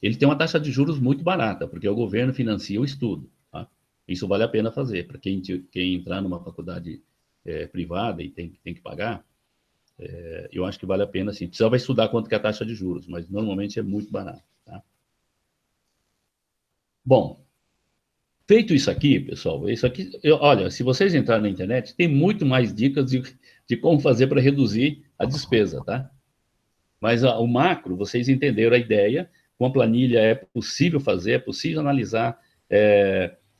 Ele tem uma taxa de juros muito barata, porque o governo financia o estudo. Tá? Isso vale a pena fazer. Para quem entrar numa faculdade privada e tem que pagar, eu acho que vale a pena, sim. Precisa vai estudar quanto que é a taxa de juros, mas normalmente é muito barato. Tá? Bom, feito isso aqui, pessoal, isso aqui, olha, se vocês entrarem na internet, tem muito mais dicas de como fazer para reduzir a despesa, tá? Mas o macro, vocês entenderam a ideia, com a planilha é possível fazer, é possível analisar,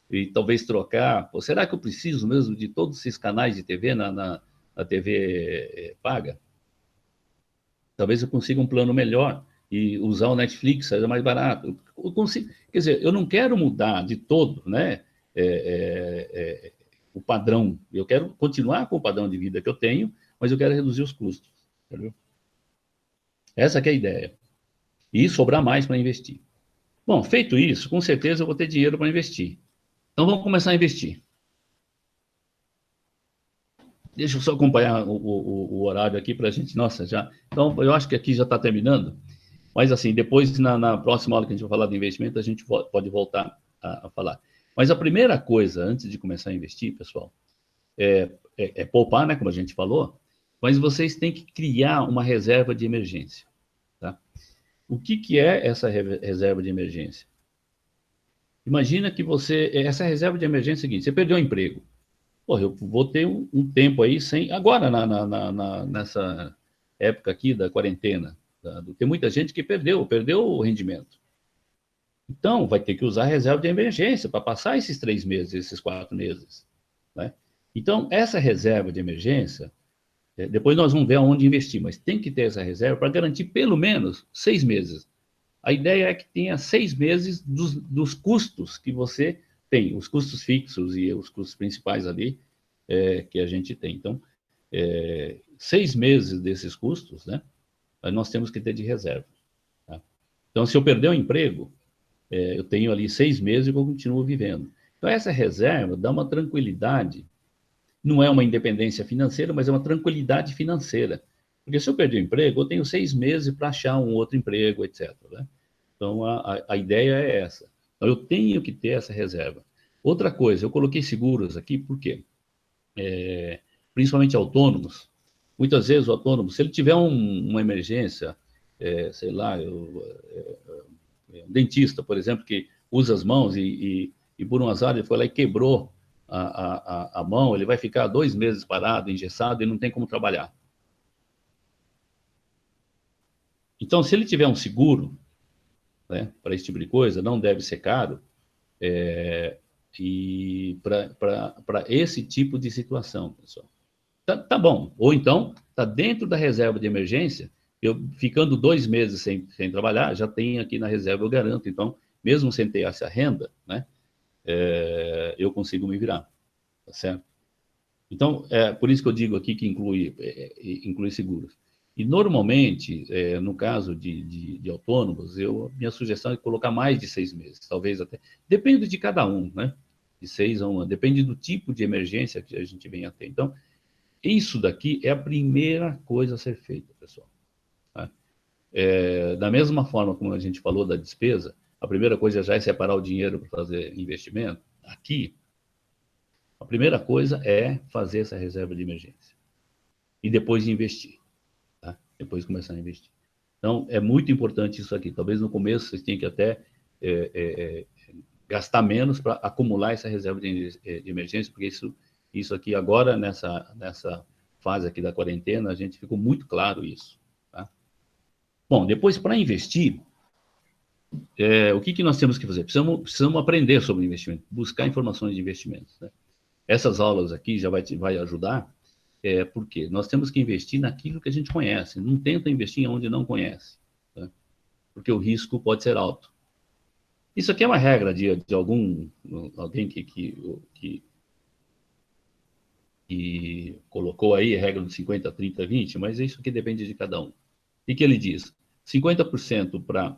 e talvez trocar. Ou será que eu preciso mesmo de todos esses canais de TV na TV paga? Talvez eu consiga um plano melhor e usar o Netflix, seja mais barato. Eu consigo, quer dizer, eu não quero mudar de todo, né? O padrão. Eu quero continuar com o padrão de vida que eu tenho, mas eu quero reduzir os custos. Entendeu? Essa que é a ideia. E sobrar mais para investir. Bom, feito isso, com certeza eu vou ter dinheiro para investir. Então vamos começar a investir. Deixa eu só acompanhar o horário aqui para a gente. Nossa, já. Então eu acho que aqui já está terminando. Mas, assim, depois, na próxima aula que a gente vai falar de investimento, a gente pode voltar a falar. Mas a primeira coisa, antes de começar a investir, pessoal, é poupar, né, como a gente falou, mas vocês têm que criar uma reserva de emergência, tá? O que é essa reserva de emergência? Imagina que essa reserva de emergência é o seguinte, você perdeu o emprego. Pô, eu vou ter um tempo aí sem, agora, nessa época aqui da quarentena, tem muita gente que perdeu o rendimento. Então, vai ter que usar a reserva de emergência para passar esses 3 meses, esses 4 meses, né? Então, essa reserva de emergência, depois nós vamos ver aonde investir, mas tem que ter essa reserva para garantir pelo menos 6 meses. A ideia é que tenha 6 meses dos custos que você tem, os custos fixos e os custos principais ali que a gente tem. Então, 6 meses desses custos, né, nós temos que ter de reserva. Tá? Então, se eu perder o emprego, eu tenho ali 6 meses e eu continuo vivendo. Então, essa reserva dá uma tranquilidade, não é uma independência financeira, mas é uma tranquilidade financeira. Porque se eu perder o emprego, eu tenho 6 meses para achar um outro emprego, etc. Né? Então, a ideia é essa. Então, eu tenho que ter essa reserva. Outra coisa, eu coloquei seguros aqui, por quê? Principalmente autônomos. Muitas vezes o autônomo, se ele tiver uma emergência, sei lá, um dentista, por exemplo, que usa as mãos e por um azar ele foi lá e quebrou a mão, ele vai ficar 2 meses parado, engessado e não tem como trabalhar. Então, se ele tiver um seguro, né, para esse tipo de coisa, não deve ser caro, e para esse tipo de situação, pessoal. Tá bom. Ou então, tá dentro da reserva de emergência, eu ficando 2 meses sem trabalhar, já tenho aqui na reserva, eu garanto. Então, mesmo sem ter essa renda, né, eu consigo me virar, tá certo? Então, por isso que eu digo aqui que inclui seguros. E, normalmente, no caso de autônomos, minha sugestão é colocar mais de 6 meses, talvez até. Depende de cada um, né? De 6 a 1 ano. Depende do tipo de emergência que a gente venha a ter. Então, isso daqui é a primeira coisa a ser feita, pessoal. Tá? Da mesma forma como a gente falou da despesa, a primeira coisa já é separar o dinheiro para fazer investimento. Aqui, a primeira coisa é fazer essa reserva de emergência. E depois investir. Tá? Depois começar a investir. Então, é muito importante isso aqui. Talvez no começo vocês tenham que até gastar menos para acumular essa reserva de emergência, porque isso aqui agora, nessa fase aqui da quarentena, a gente ficou muito claro isso. Tá? Bom, depois, para investir, o que nós temos que fazer? Precisamos aprender sobre investimento, buscar informações de investimentos. Né? Essas aulas aqui já vai ajudar, porque nós temos que investir naquilo que a gente conhece. Não tenta investir onde não conhece, tá? Porque o risco pode ser alto. Isso aqui é uma regra de alguém que colocou aí a regra do 50, 30, 20, mas isso aqui depende de cada um. O que ele diz? 50% para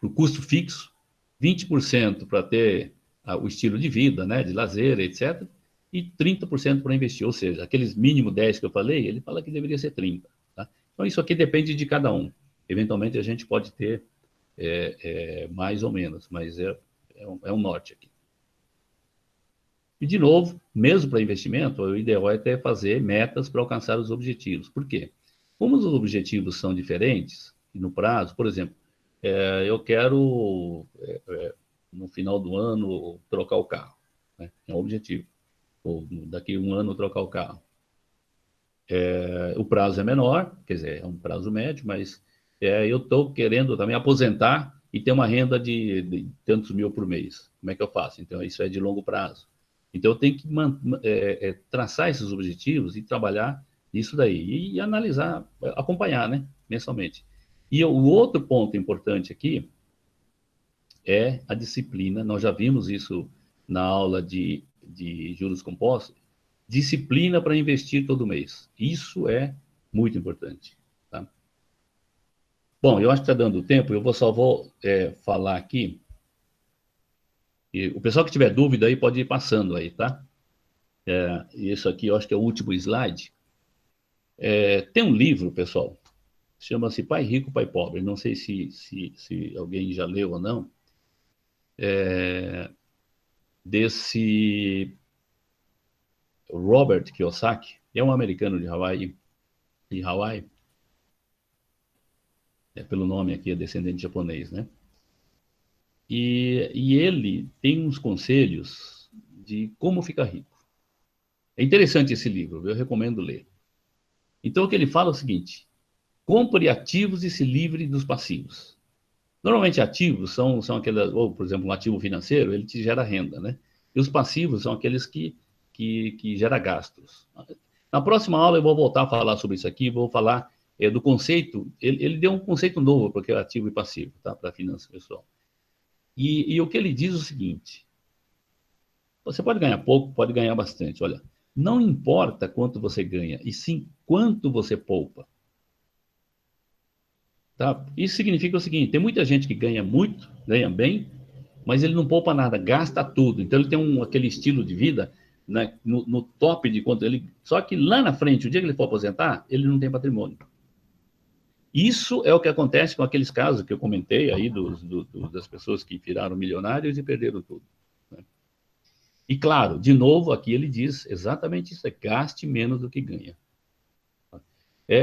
o custo fixo, 20% para ter o estilo de vida, né, de lazer, etc., e 30% para investir. Ou seja, aqueles mínimo 10 que eu falei, ele fala que deveria ser 30. Tá? Então, isso aqui depende de cada um. Eventualmente, a gente pode ter mais ou menos, mas é um norte aqui. E, de novo, mesmo para investimento, o ideal é até fazer metas para alcançar os objetivos. Por quê? Como os objetivos são diferentes, e no prazo, por exemplo, eu quero, no final do ano, trocar o carro. Né? É um objetivo. Ou daqui a um ano, trocar o carro. O prazo é menor, quer dizer, é um prazo médio, mas eu estou querendo também aposentar e ter uma renda de tantos mil por mês. Como é que eu faço? Então, isso é de longo prazo. Então, eu tenho que traçar esses objetivos e trabalhar nisso daí. E analisar, acompanhar, né, mensalmente. E o outro ponto importante aqui é a disciplina. Nós já vimos isso na aula de juros compostos. Disciplina para investir todo mês. Isso é muito importante. Tá? Bom, eu acho que está dando tempo. Eu só vou falar aqui. E o pessoal que tiver dúvida aí pode ir passando aí, tá? Isso aqui eu acho que é o último slide. Tem um livro, pessoal, chama-se Pai Rico, Pai Pobre. Não sei se alguém já leu ou não. Desse Robert Kiyosaki, é um americano de Hawaii, pelo nome aqui, é descendente japonês, né? E ele tem uns conselhos de como ficar rico. É interessante esse livro, eu recomendo ler. Então, o que ele fala é o seguinte: compre ativos e se livre dos passivos. Normalmente, ativos são aquelas, ou, por exemplo, um ativo financeiro, ele te gera renda, né? E os passivos são aqueles que gera gastos. Na próxima aula eu vou voltar a falar sobre isso aqui, vou falar do conceito, ele deu um conceito novo para o que é ativo e passivo, tá? Para a finança pessoal. E o que ele diz é o seguinte: você pode ganhar pouco, pode ganhar bastante. Olha, não importa quanto você ganha, e sim quanto você poupa. Tá? Isso significa o seguinte: tem muita gente que ganha muito, ganha bem, mas ele não poupa nada, gasta tudo. Então ele tem aquele estilo de vida, né, no top de quanto ele. Só que lá na frente, o dia que ele for aposentar, ele não tem patrimônio. Isso é o que acontece com aqueles casos que eu comentei aí das pessoas que viraram milionários e perderam tudo. Né? E claro, de novo, aqui ele diz exatamente isso: gaste menos do que ganha.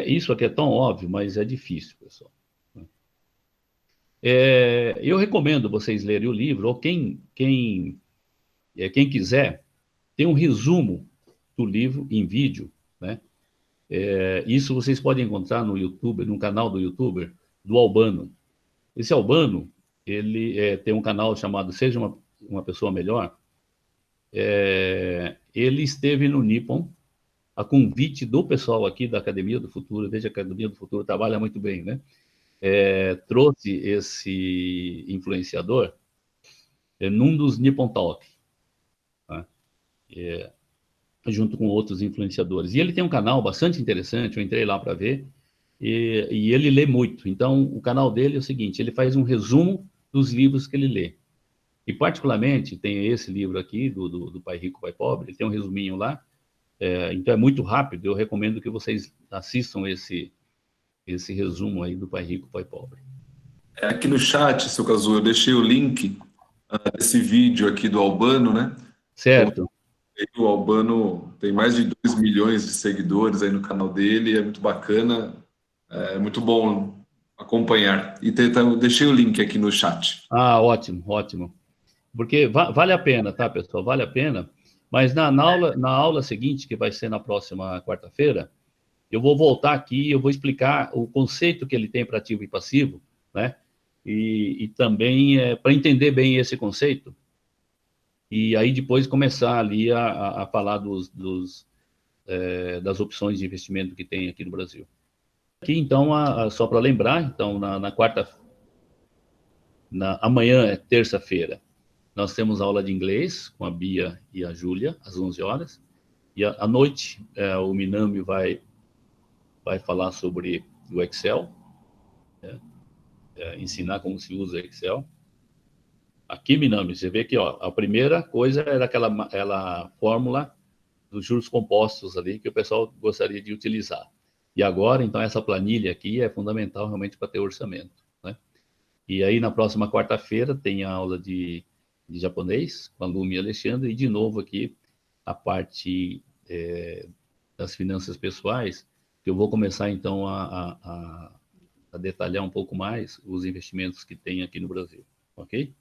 Isso aqui é tão óbvio, mas é difícil, pessoal. Eu recomendo vocês lerem o livro, ou quem quiser, tem um resumo do livro em vídeo, né? Isso vocês podem encontrar no YouTube, no canal do YouTuber, do Albano. Esse Albano, ele tem um canal chamado Seja uma Pessoa Melhor. Ele esteve no Nippon, a convite do pessoal aqui da Academia do Futuro. Veja, a Academia do Futuro trabalha muito bem, né? Trouxe esse influenciador num dos Nippon Talk, tá? Junto com outros influenciadores. E ele tem um canal bastante interessante, eu entrei lá para ver, e ele lê muito. Então, o canal dele é o seguinte: ele faz um resumo dos livros que ele lê. E, particularmente, tem esse livro aqui, do Pai Rico, Pai Pobre, ele tem um resuminho lá, então é muito rápido, eu recomendo que vocês assistam esse resumo aí do Pai Rico, Pai Pobre. Aqui no chat, seu Cazu, eu deixei o link desse vídeo aqui do Albano, né? Certo. O Albano tem mais de 2 milhões de seguidores aí no canal dele, é muito bacana, é muito bom acompanhar. E deixei o link aqui no chat. Ah, ótimo, ótimo. Porque vale a pena, tá, pessoal? Vale a pena. Mas na aula seguinte, que vai ser na próxima quarta-feira, eu vou voltar aqui, eu vou explicar o conceito que ele tem para ativo e passivo, né? E também para entender bem esse conceito, e aí depois começar ali a falar das opções de investimento que tem aqui no Brasil. Aqui, então, só para lembrar, então, na quarta, amanhã é terça-feira, nós temos aula de inglês com a Bia e a Júlia, às 11 horas, e à noite o Minami vai falar sobre o Excel, ensinar como se usa Excel. Aqui, Minami, você vê que a primeira coisa era aquela fórmula dos juros compostos ali que o pessoal gostaria de utilizar. E agora, então, essa planilha aqui é fundamental realmente para ter orçamento, né? E aí, na próxima quarta-feira, tem a aula de japonês com a Lumi e Alexandre, e de novo aqui a parte das finanças pessoais, que eu vou começar, então, a detalhar um pouco mais os investimentos que tem aqui no Brasil, ok?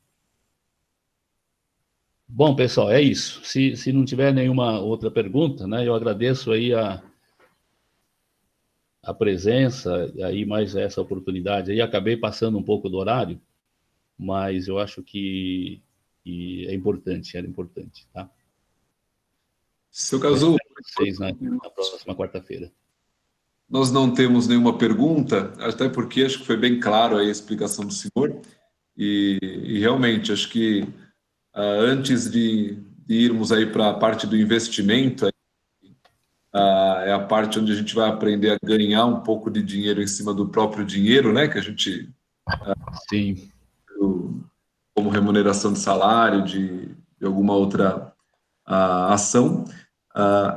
Bom, pessoal, é isso. Se não tiver nenhuma outra pergunta, né, eu agradeço aí a presença, e aí mais essa oportunidade. Aí acabei passando um pouco do horário, mas eu acho que é importante, era importante, tá? Seu Cazu, Vocês na próxima quarta-feira. nós não temos nenhuma pergunta, até porque acho que foi bem claro aí a explicação do senhor, e realmente acho que antes de irmos aí para a parte do investimento, é a parte onde a gente vai aprender a ganhar um pouco de dinheiro em cima do próprio dinheiro, né? Que a gente Sim. Como remuneração de salário, de alguma outra ação,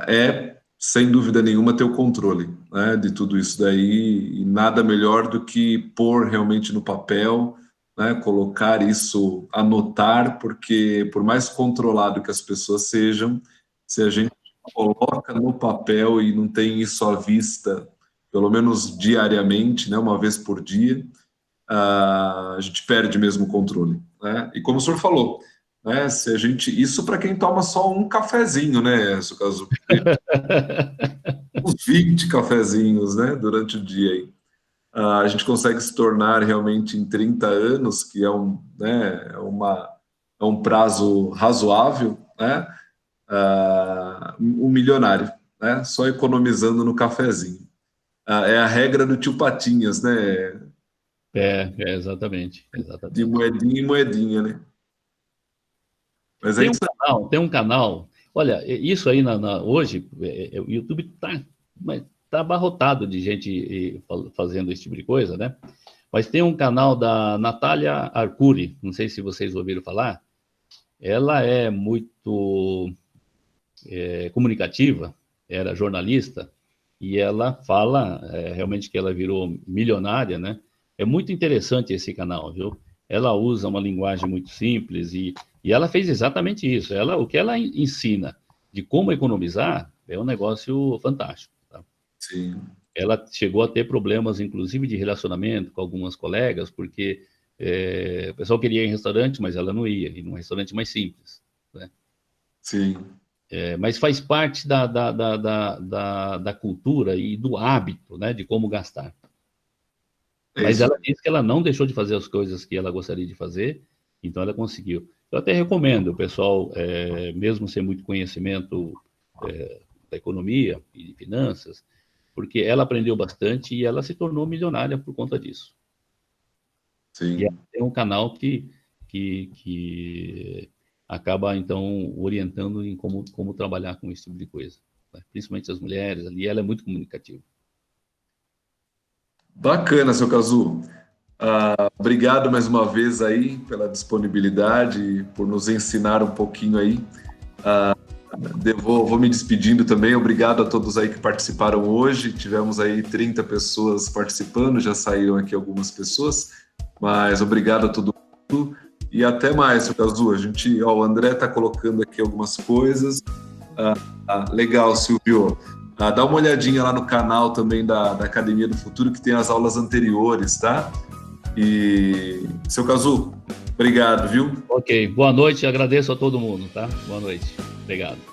é sem dúvida nenhuma, ter o controle, né, de tudo isso daí, e nada melhor do que pôr realmente no papel, né, colocar isso, anotar, porque por mais controlado que as pessoas sejam, se a gente coloca no papel e não tem isso à vista, pelo menos diariamente, né, uma vez por dia, a gente perde mesmo o controle, né? E como o senhor falou, né, se a gente, isso para quem toma só um cafezinho, né, no caso, uns 20 cafezinhos, né, durante o dia aí. A gente consegue se tornar realmente em 30 anos, que é é um prazo razoável, né, um milionário, né, só economizando no cafezinho. É a regra do tio Patinhas, né, Exatamente, de exatamente. moedinha em moedinha, né. Mas é isso aí. Tem um canal. Olha, isso aí hoje, o YouTube tá abarrotado de gente fazendo esse tipo de coisa, né? Mas tem um canal da Natália Arcuri, não sei se vocês ouviram falar. Ela é muito comunicativa, era jornalista, e ela fala realmente que ela virou milionária, né? É muito interessante esse canal, viu? Ela usa uma linguagem muito simples e ela fez exatamente isso. O que ela ensina de como economizar é um negócio fantástico. Tá? Sim, Ela chegou a ter problemas, inclusive, de relacionamento com algumas colegas, porque o pessoal queria ir em restaurante, mas ela não ia, e num restaurante mais simples. Né? sim. Mas faz parte da cultura e do hábito, né, de como gastar. É Mas isso ela aí. disse que ela não deixou de fazer as coisas que ela gostaria de fazer, então ela conseguiu. Eu até recomendo o pessoal, mesmo sem muito conhecimento da economia e de finanças, porque ela aprendeu bastante e ela se tornou milionária por conta disso. E ela Sim, tem um canal que acaba, então, orientando em como trabalhar com esse tipo de coisa. Né? Principalmente as mulheres ali, ela é muito comunicativa. bacana, seu Cazu. Obrigado mais uma vez aí pela disponibilidade, por nos ensinar um pouquinho aí. Vou me despedindo também. Obrigado a todos aí que participaram hoje. Tivemos aí 30 pessoas participando, já saíram aqui algumas pessoas, mas obrigado a todo mundo e até mais, seu Cazu. O André está colocando aqui algumas coisas. Legal, Silvio. Dá uma olhadinha lá no canal também da Academia do Futuro, que tem as aulas anteriores, tá? E, seu Cazu, obrigado, viu? Ok, boa noite, agradeço a todo mundo, tá? Boa noite, obrigado.